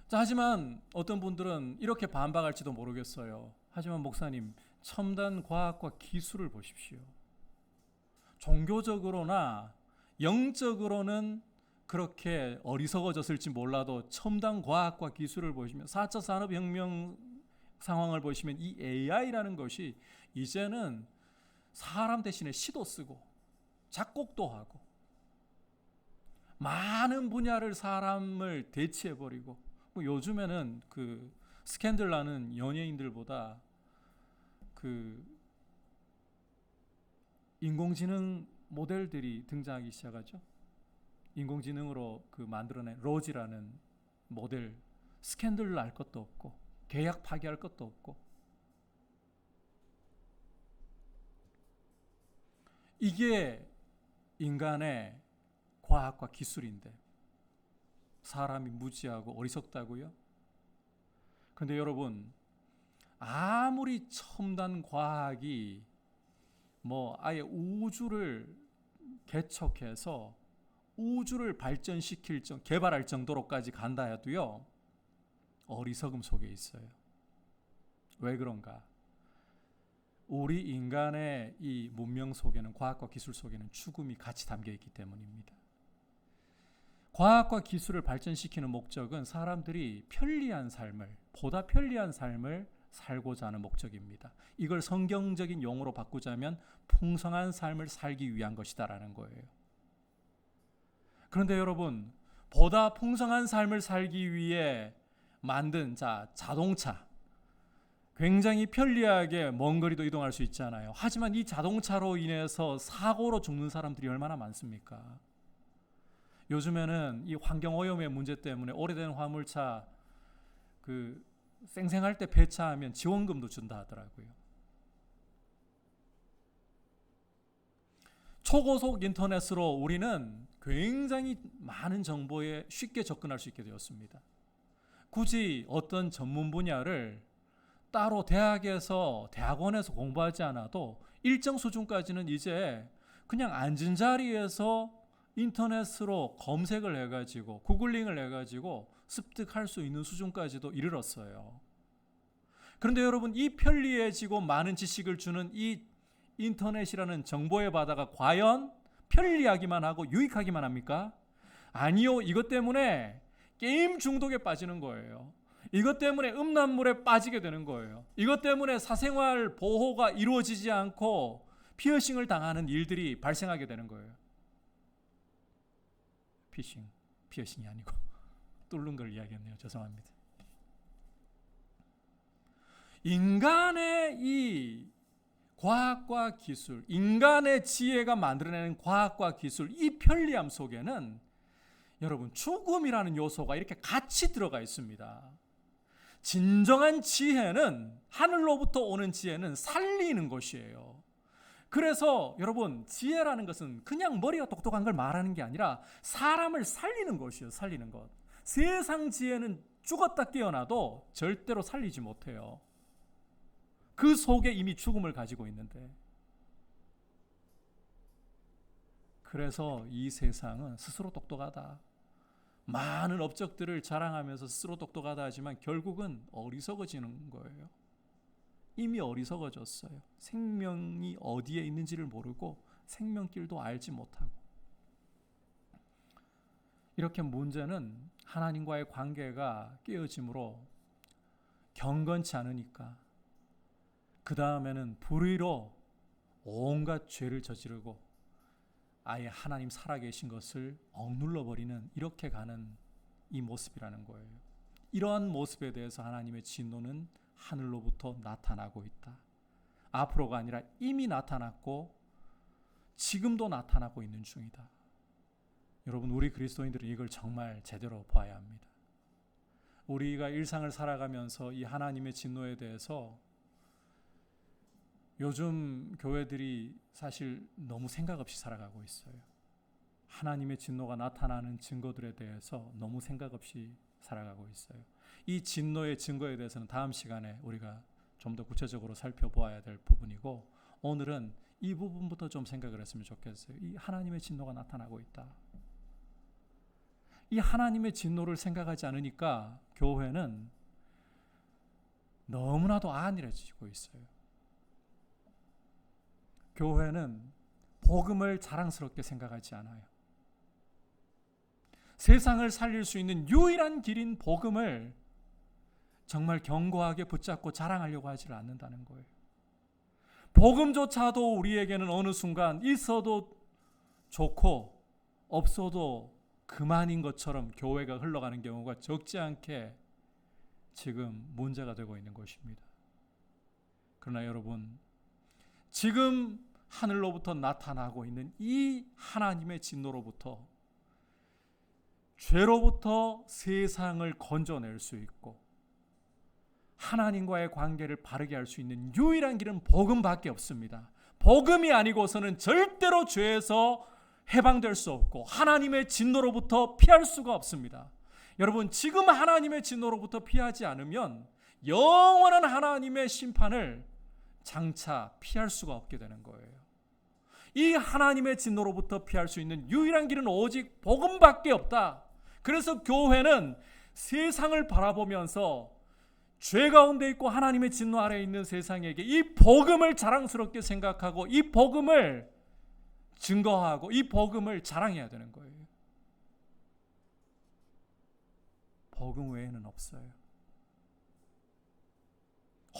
자, 하지만 어떤 분들은 이렇게 반박할지도 모르겠어요. 하지만 목사님, 첨단 과학과 기술을 보십시오. 종교적으로나 영적으로는 그렇게 어리석어졌을지 몰라도 첨단 과학과 기술을 보시면 4차 산업혁명 상황을 보시면 이 AI라는 것이 이제는 사람 대신에 시도 쓰고 작곡도 하고 많은 분야를 사람을 대체해버리고 요즘에는 그 스캔들 나는 연예인들보다 그 인공지능 모델들이 등장하기 시작하죠. 인공지능으로 그 만들어낸 로지라는 모델, 스캔들 날 것도 없고 계약 파기할 것도 없고, 이게 인간의 과학과 기술인데 사람이 무지하고 어리석다고요? 그런데 여러분, 아무리 첨단 과학이 아예 우주를 개척해서 우주를 발전시킬 개발할 정도로까지 간다 해도요, 어리석음 속에 있어요. 왜 그런가? 우리 인간의 이 문명 속에는, 과학과 기술 속에는 죽음이 같이 담겨 있기 때문입니다. 과학과 기술을 발전시키는 목적은 사람들이 보다 편리한 삶을 살고자 하는 목적입니다. 이걸 성경적인 용어로 바꾸자면 풍성한 삶을 살기 위한 것이다라는 거예요. 그런데 여러분, 보다 풍성한 삶을 살기 위해 만든 자동차, 굉장히 편리하게 먼 거리도 이동할 수 있잖아요. 하지만 이 자동차로 인해서 사고로 죽는 사람들이 얼마나 많습니까? 요즘에는 이 환경오염의 문제 때문에 오래된 화물차 생생할 때 폐차하면 지원금도 준다 하더라고요. 초고속 인터넷으로 우리는 굉장히 많은 정보에 쉽게 접근할 수 있게 되었습니다. 굳이 어떤 전문 분야를 따로 대학원에서 공부하지 않아도 일정 수준까지는 이제 그냥 앉은 자리에서 인터넷으로 검색을 해가지고 구글링을 해가지고 습득할 수 있는 수준까지도 이르렀어요. 그런데 여러분, 이 편리해지고 많은 지식을 주는 이 인터넷이라는 정보의 바다가 과연 편리하기만 하고 유익하기만 합니까? 아니요. 이것 때문에 게임 중독에 빠지는 거예요. 이것 때문에 음란물에 빠지게 되는 거예요. 이것 때문에 사생활 보호가 이루어지지 않고 피어싱을 당하는 일들이 발생하게 되는 거예요. 피어싱이 아니고 뚫는 걸 이야기했네요. 죄송합니다. 인간의 이 과학과 기술, 인간의 지혜가 만들어내는 과학과 기술, 이 편리함 속에는 여러분, 죽음이라는 요소가 이렇게 같이 들어가 있습니다. 진정한 지혜는, 하늘로부터 오는 지혜는 살리는 것이에요. 그래서 여러분, 지혜라는 것은 그냥 머리가 똑똑한 걸 말하는 게 아니라 사람을 살리는 것이에요. 살리는 것. 세상 지혜는 죽었다 깨어나도 절대로 살리지 못해요. 그 속에 이미 죽음을 가지고 있는데. 그래서 이 세상은 스스로 똑똑하다, 많은 업적들을 자랑하면서 스스로 똑똑하다 하지만 결국은 어리석어지는 거예요. 이미 어리석어졌어요. 생명이 어디에 있는지를 모르고 생명길도 알지 못하고. 이렇게 문제는 하나님과의 관계가 깨어짐으로 경건치 않으니까 그 다음에는 불의로 온갖 죄를 저지르고 아예 하나님 살아계신 것을 억눌러 버리는, 이렇게 가는 이 모습이라는 거예요. 이러한 모습에 대해서 하나님의 진노는 하늘로부터 나타나고 있다. 앞으로가 아니라 이미 나타났고 지금도 나타나고 있는 중이다. 여러분, 우리 그리스도인들은 이걸 정말 제대로 봐야 합니다. 우리가 일상을 살아가면서 이 하나님의 진노에 대해서 요즘 교회들이 사실 너무 생각 없이 살아가고 있어요. 하나님의 진노가 나타나는 증거들에 대해서 너무 생각 없이 살아가고 있어요. 이 진노의 증거에 대해서는 다음 시간에 우리가 좀 더 구체적으로 살펴보아야 될 부분이고, 오늘은 이 부분부터 좀 생각을 했으면 좋겠어요. 이 하나님의 진노가 나타나고 있다. 이 하나님의 진노를 생각하지 않으니까 교회는 너무나도 안일해지고 있어요. 교회는 복음을 자랑스럽게 생각하지 않아요. 세상을 살릴 수 있는 유일한 길인 복음을 정말 견고하게 붙잡고 자랑하려고 하지 않는다는 거예요. 복음조차도 우리에게는 어느 순간 있어도 좋고 없어도 그만인 것처럼 교회가 흘러가는 경우가 적지 않게 지금 문제가 되고 있는 것입니다. 그러나 여러분, 지금 하늘로부터 나타나고 있는 이 하나님의 진노로부터, 죄로부터 세상을 건져낼 수 있고 하나님과의 관계를 바르게 할 수 있는 유일한 길은 복음밖에 없습니다. 복음이 아니고서는 절대로 죄에서 해방될 수 없고 하나님의 진노로부터 피할 수가 없습니다. 여러분, 지금 하나님의 진노로부터 피하지 않으면 영원한 하나님의 심판을 장차 피할 수가 없게 되는 거예요. 이 하나님의 진노로부터 피할 수 있는 유일한 길은 오직 복음밖에 없다. 그래서 교회는 세상을 바라보면서 죄 가운데 있고 하나님의 진노 아래에 있는 세상에게 이 복음을 자랑스럽게 생각하고 이 복음을 증거하고 이 복음을 자랑해야 되는 거예요. 복음 외에는 없어요.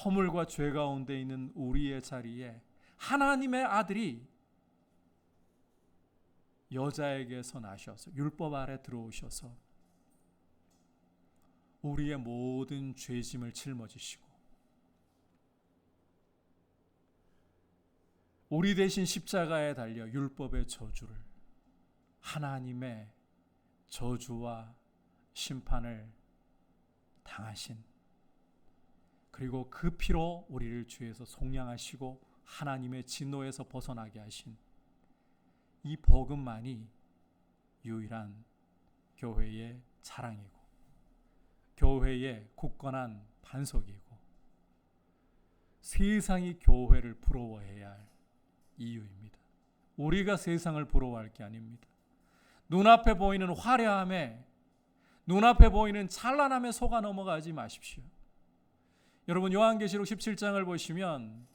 허물과 죄 가운데 있는 우리의 자리에 하나님의 아들이 여자에게서 나셔서 율법 아래 들어오셔서 우리의 모든 죄짐을 짊어지시고 우리 대신 십자가에 달려 율법의 저주를, 하나님의 저주와 심판을 당하신, 그리고 그 피로 우리를 죄에서 속량하시고 하나님의 진노에서 벗어나게 하신 이 복음만이 유일한 교회의 자랑이고 교회의 굳건한 반석이고 세상이 교회를 부러워해야 할 이유입니다. 우리가 세상을 부러워할 게 아닙니다. 눈앞에 보이는 화려함에, 눈앞에 보이는 찬란함에 속아 넘어가지 마십시오. 여러분, 요한계시록 17장을 보시면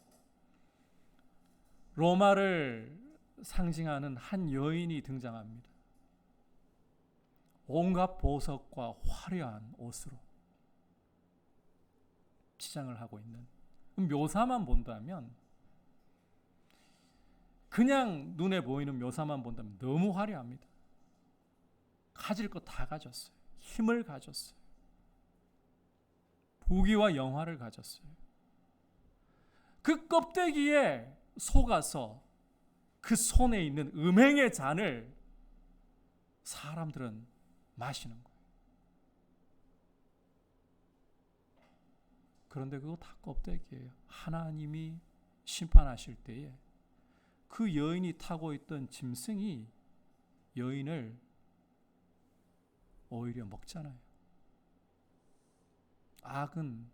로마를 상징하는 한 여인이 등장합니다. 온갖 보석과 화려한 옷으로 치장을 하고 있는, 묘사만 본다면, 그냥 눈에 보이는 묘사만 본다면 너무 화려합니다. 가질 것 다 가졌어요. 힘을 가졌어요. 부귀와 영화를 가졌어요. 그 껍데기에 속아서 그 손에 있는 음행의 잔을 사람들은 마시는 거예요. 그런데 그거 다 껍데기예요. 하나님이 심판하실 때에 그 여인이 타고 있던 짐승이 여인을 오히려 먹잖아요. 악은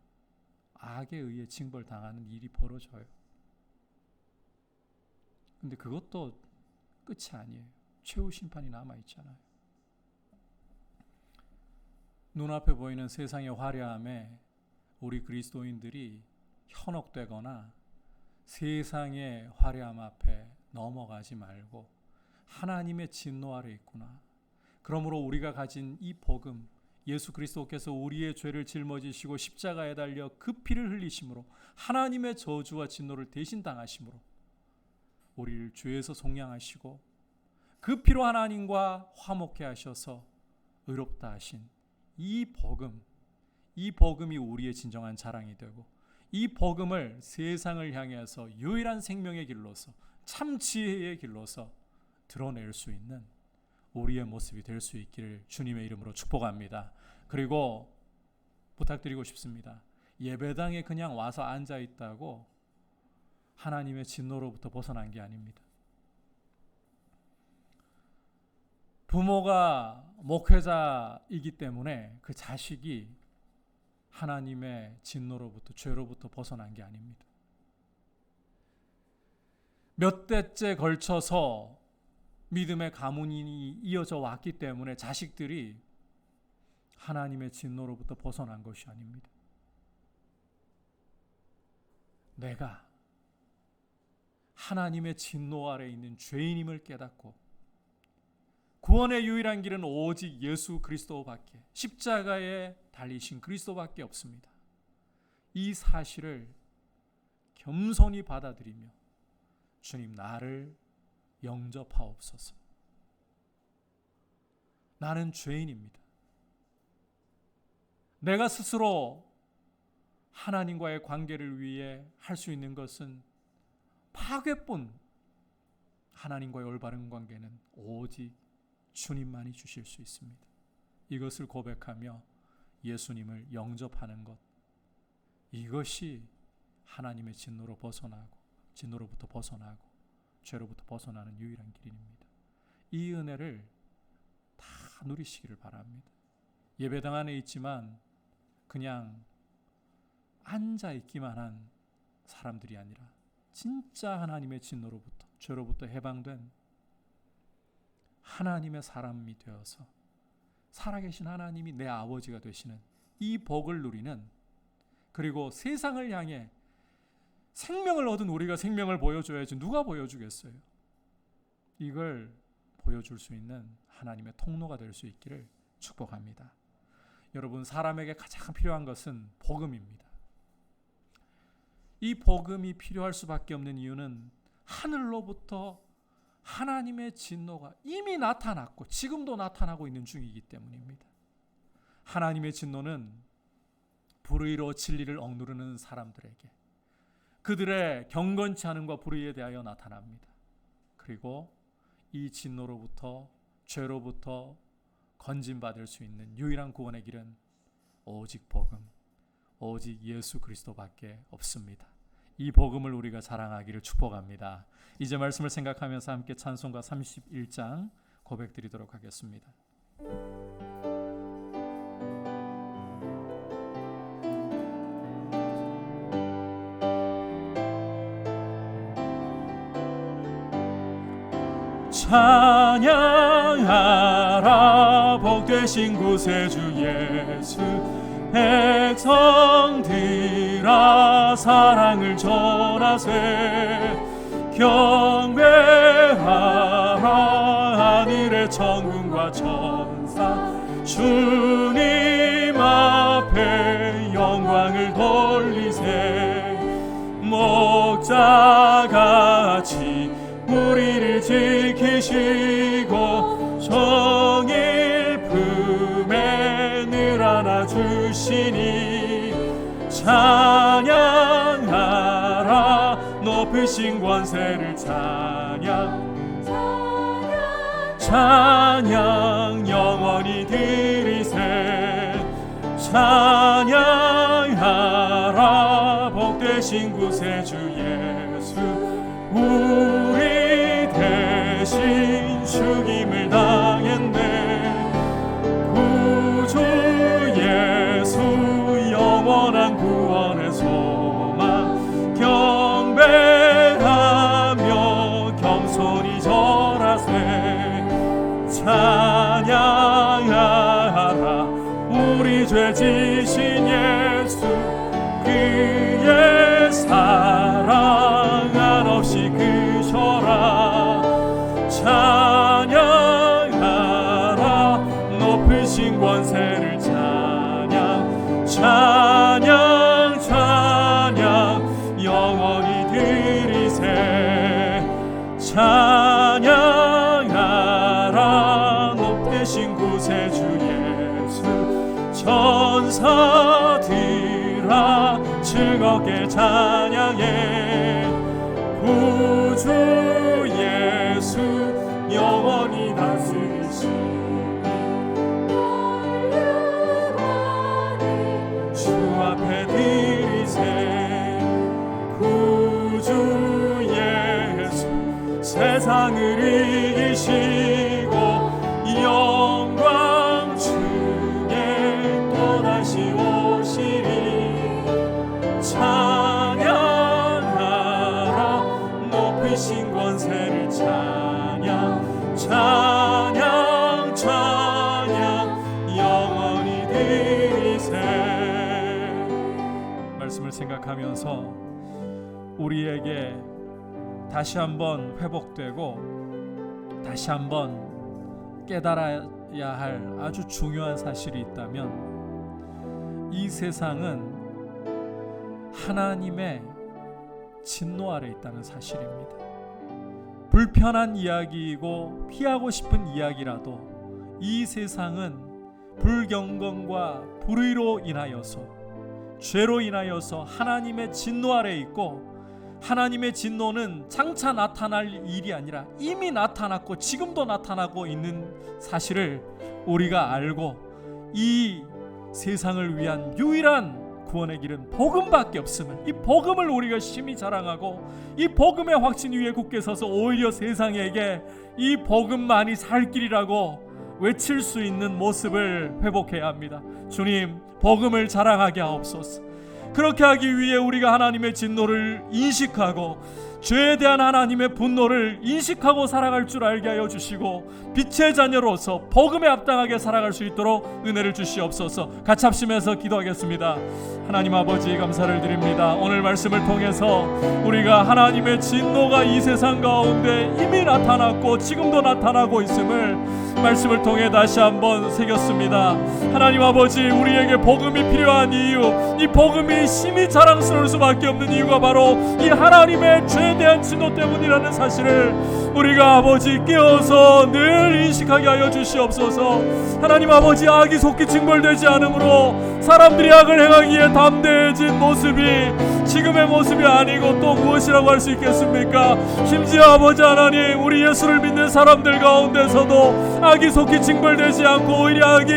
악에 의해 징벌당하는 일이 벌어져요. 근데 그것도 끝이 아니에요. 최후 심판이 남아있잖아요. 눈앞에 보이는 세상의 화려함에 우리 그리스도인들이 현혹되거나 세상의 화려함 앞에 넘어가지 말고 하나님의 진노 아래 있구나. 그러므로 우리가 가진 이 복음, 예수 그리스도께서 우리의 죄를 짊어지시고 십자가에 달려 그 피를 흘리심으로 하나님의 저주와 진노를 대신 당하심으로 우리를 죄에서 속량하시고 그 피로 하나님과 화목케 하셔서 의롭다 하신 이 복음이 우리의 진정한 자랑이 되고 이 복음을 세상을 향해서 유일한 생명의 길로서 참 지혜의 길로서 드러낼 수 있는 우리의 모습이 될 수 있기를 주님의 이름으로 축복합니다. 그리고 부탁드리고 싶습니다. 예배당에 그냥 와서 앉아 있다고 하나님의 진노로부터 벗어난 게 아닙니다. 부모가 목회자이기 때문에 그 자식이 하나님의 진노로부터 죄로부터 벗어난 게 아닙니다. 몇 대째 걸쳐서 믿음의 가문이 이어져 왔기 때문에 자식들이 하나님의 진노로부터 벗어난 것이 아닙니다. 내가 하나님의 진노 아래 있는 죄인임을 깨닫고 구원의 유일한 길은 오직 예수 그리스도밖에, 십자가에 달리신 그리스도밖에 없습니다. 이 사실을 겸손히 받아들이며 주님, 나를 영접하옵소서. 나는 죄인입니다. 내가 스스로 하나님과의 관계를 위해 할 수 있는 것은 파괴뿐, 하나님과의 올바른 관계는 오직 주님만이 주실 수 있습니다. 이것을 고백하며 예수님을 영접하는 것, 이것이 하나님의 진노로부터 벗어나고 죄로부터 벗어나는 유일한 길입니다. 이 은혜를 다 누리시기를 바랍니다. 예배당 안에 있지만 그냥 앉아 있기만 한 사람들이 아니라 진짜 하나님의 진노로부터, 죄로부터 해방된 하나님의 사람이 되어서 살아계신 하나님이 내 아버지가 되시는 이 복을 누리는, 그리고 세상을 향해 생명을 얻은 우리가 생명을 보여줘야지 누가 보여주겠어요? 이걸 보여줄 수 있는 하나님의 통로가 될 수 있기를 축복합니다. 여러분, 사람에게 가장 필요한 것은 복음입니다. 이 복음이 필요할 수밖에 없는 이유는 하늘로부터 하나님의 진노가 이미 나타났고 지금도 나타나고 있는 중이기 때문입니다. 하나님의 진노는 불의로 진리를 억누르는 사람들에게 그들의 경건치 않음과 불의에 대하여 나타납니다. 그리고 이 진노로부터, 죄로부터 건진받을 수 있는 유일한 구원의 길은 오직 복음, 오직 예수 그리스도밖에 없습니다. 이 복음을 우리가 자랑하기를 축복합니다. 이제 말씀을 생각하면서 함께 찬송가 31장 고백드리도록 하겠습니다. 찬양하라 복되신 구세주 예수, 백성들아 사랑을 전하세. 경배하라 하늘의 천군과 천사, 주님 앞에 영광을 돌리세. 목자같이 우리를 지키시고 정일 품에 늘 안아주시니, 찬양하라 높으신 권세를 찬양 영원히 드리세. 찬양하라 복되신 구세주 예수, 우리 대신 죽임을 당했네. 구주 예수 영원한 구원의 소망, 경배하며 겸손히 절하세. 찬양하라 우리 죄 지신 예수, 그의 사랑 한없이 크셔라. 찬양하라 높으신 권세를 천사들아 즐겁게 찬양해. 구주 예수 영원히 다스리시니 주 앞에 드리세. 구주 예수 세상을 이기시고 영광 중에 또다시 오시리. 찬양하라 높으신 권세를 찬양 찬양 찬양 영원히 드리세. 말씀을 생각하면서 우리에게 다시 한번 회복되고 다시 한번 깨달아야 할 아주 중요한 사실이 있다면 이 세상은 하나님의 진노 아래 있다는 사실입니다. 불편한 이야기이고 피하고 싶은 이야기라도 이 세상은 불경건과 불의로 인하여서 죄로 인하여서 하나님의 진노 아래 있고, 하나님의 진노는 장차 나타날 일이 아니라 이미 나타났고 지금도 나타나고 있는 사실을 우리가 알고 이 세상을 위한 유일한 구원의 길은 복음밖에 없음을, 이 복음을 우리가 심히 자랑하고 이 복음의 확신 위에 굳게 서서 오히려 세상에게 이 복음만이 살 길이라고 외칠 수 있는 모습을 회복해야 합니다. 주님, 복음을 자랑하게 하옵소서. 그렇게 하기 위해 우리가 하나님의 진노를 인식하고 죄에 대한 하나님의 분노를 인식하고 살아갈 줄 알게 하여 주시고 빛의 자녀로서 복음에 합당하게 살아갈 수 있도록 은혜를 주시옵소서. 같이 합심해서 기도하겠습니다. 하나님 아버지, 감사를 드립니다. 오늘 말씀을 통해서 우리가 하나님의 진노가 이 세상 가운데 이미 나타났고 지금도 나타나고 있음을 말씀을 통해 다시 한번 새겼습니다. 하나님 아버지, 우리에게 복음이 필요한 이유, 이 복음이 심히 자랑스러울 수밖에 없는 이유가 바로 이 하나님의 죄에 대한 진노 때문이라는 사실을 우리가 아버지 깨어서 늘 인식하게 하여 주시옵소서. 하나님 아버지, 악이 속히 징벌되지 않으므로 사람들이 악을 행하기에 담대해진 모습이 지금의 모습이 아니고 또 무엇이라고 할 수 있겠습니까? 심지어 아버지 하나님, 우리 예수를 믿는 사람들 가운데서도 악이 속히 징벌되지 않고 오히려 악이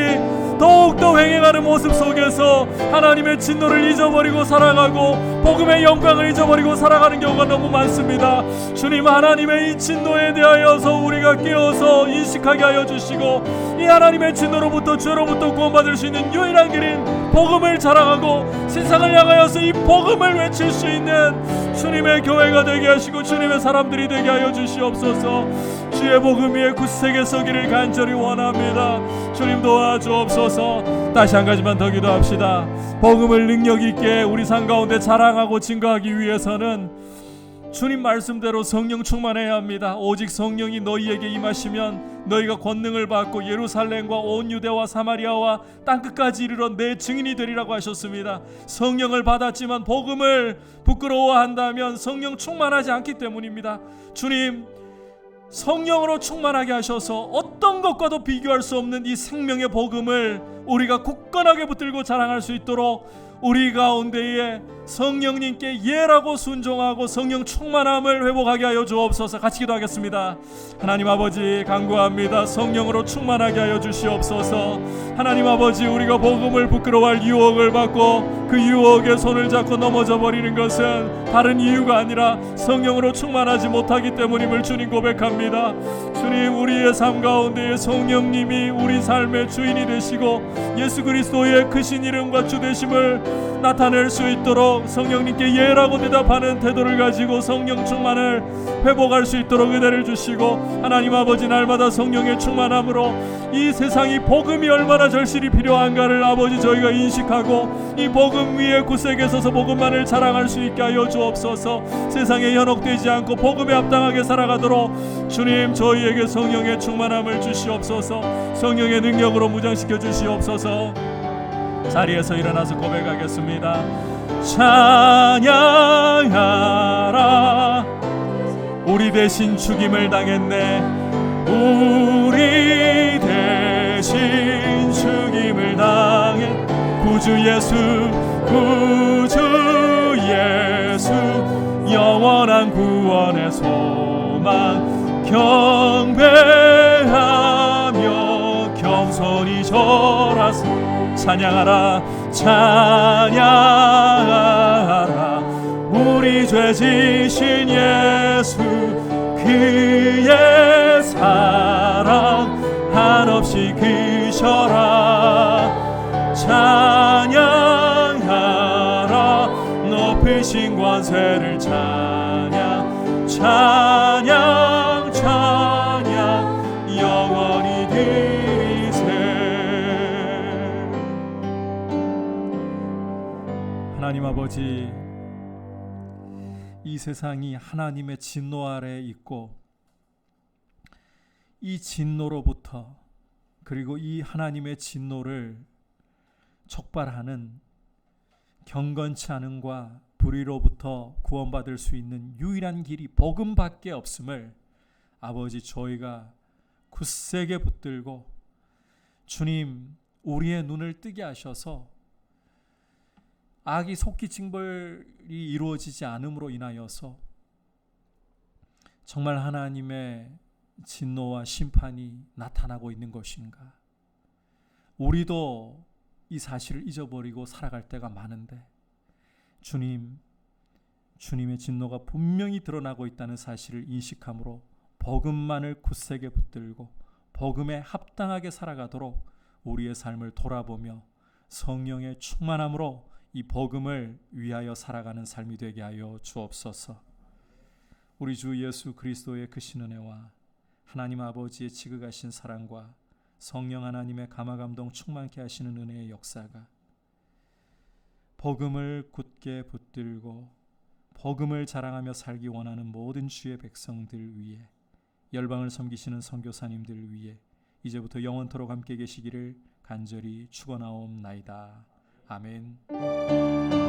더욱더 횡행하는 모습 속에서 하나님의 진노를 잊어버리고 살아가고 복음의 영광을 잊어버리고 살아가는 경우가 너무 많습니다. 주님, 하나님의 이 진노에 대하여서 우리가 깨어서 인식하게 하여 주시고 이 하나님의 진노로부터 죄로부터 구원받을 수 있는 유일한 길인 복음을 자랑하고 세상을 향하여서 이 복음을 외칠 수 있는 주님의 교회가 되게 하시고 주님의 사람들이 되게 하여 주시옵소서. 주의 복음 위에 굳세게 서기를 간절히 원합니다. 주님, 도와주옵소서. 다시 한 가지만 더 기도합시다. 복음을 능력 있게 우리 삶 가운데 자랑하고 증거하기 위해서는 주님 말씀대로 성령 충만해야 합니다. 오직 성령이 너희에게 임하시면 너희가 권능을 받고 예루살렘과 온 유대와 사마리아와 땅끝까지 이르러 내 증인이 되리라고 하셨습니다. 성령을 받았지만 복음을 부끄러워한다면 성령 충만하지 않기 때문입니다. 주님, 성령으로 충만하게 하셔서 어떤 것과도 비교할 수 없는 이 생명의 복음을 우리가 굳건하게 붙들고 자랑할 수 있도록 우리 가운데에 성령님께 예라고 순종하고 성령 충만함을 회복하게 하여 주옵소서. 같이 기도하겠습니다. 하나님 아버지, 간구합니다. 성령으로 충만하게 하여 주시옵소서. 하나님 아버지, 우리가 복음을 부끄러워할 유혹을 받고 그 유혹에 손을 잡고 넘어져 버리는 것은 다른 이유가 아니라 성령으로 충만하지 못하기 때문임을 주님 고백합니다. 주님, 우리의 삶 가운데에 성령님이 우리 삶의 주인이 되시고 예수 그리스도의 크신 이름과 주 되심을 나타낼 수 있도록 성령님께 예라고 대답하는 태도를 가지고 성령 충만을 회복할 수 있도록 은혜를 주시고, 하나님 아버지, 날마다 성령의 충만함으로 이 세상이 복음이 얼마나 절실히 필요한가를 아버지 저희가 인식하고 이 복음 위에 굳세게 서서 복음만을 자랑할 수 있게 하여 주옵소서. 세상에 현혹되지 않고 복음에 합당하게 살아가도록 주님, 저희에게 성령의 충만함을 주시옵소서. 성령의 능력으로 무장시켜 주시옵소서. 자리에서 일어나서 고백하겠습니다. 찬양하라, 우리 대신 죽임을 당했네. 우리 대신 죽임을 당해 구주 예수 영원한 구원의 소망 경배하며 겸손히 절하세 찬양하라 찬양하라 우리 죄 지신 예수 그의 사랑 한없이 크셔라 찬양하라 높으신 권세를 찬양 찬양 찬양 영원히 드리세. 하나님 아버지, 이 세상이 하나님의 진노 아래에 있고 이 진노로부터 그리고 이 하나님의 진노를 촉발하는 경건치 않음과 불의로부터 구원받을 수 있는 유일한 길이 복음밖에 없음을 아버지 저희가 굳세게 붙들고 주님 우리의 눈을 뜨게 하셔서 악이 속기 징벌이 이루어지지 않음으로 인하여서 정말 하나님의 진노와 심판이 나타나고 있는 것인가? 우리도 이 사실을 잊어버리고 살아갈 때가 많은데 주님의 진노가 분명히 드러나고 있다는 사실을 인식함으로 복음만을 굳세게 붙들고 복음에 합당하게 살아가도록 우리의 삶을 돌아보며 성령의 충만함으로 이 복음을 위하여 살아가는 삶이 되게 하여 주옵소서. 우리 주 예수 그리스도의 크신 은혜와 하나님 아버지의 지극하신 사랑과 성령 하나님의 감화감동 충만케 하시는 은혜의 역사가 복음을 굳게 붙들고 복음을 자랑하며 살기 원하는 모든 주의 백성들 위해 열방을 섬기시는 선교사님들 위해 이제부터 영원토록 함께 계시기를 간절히 축원하옵나이다. 아멘.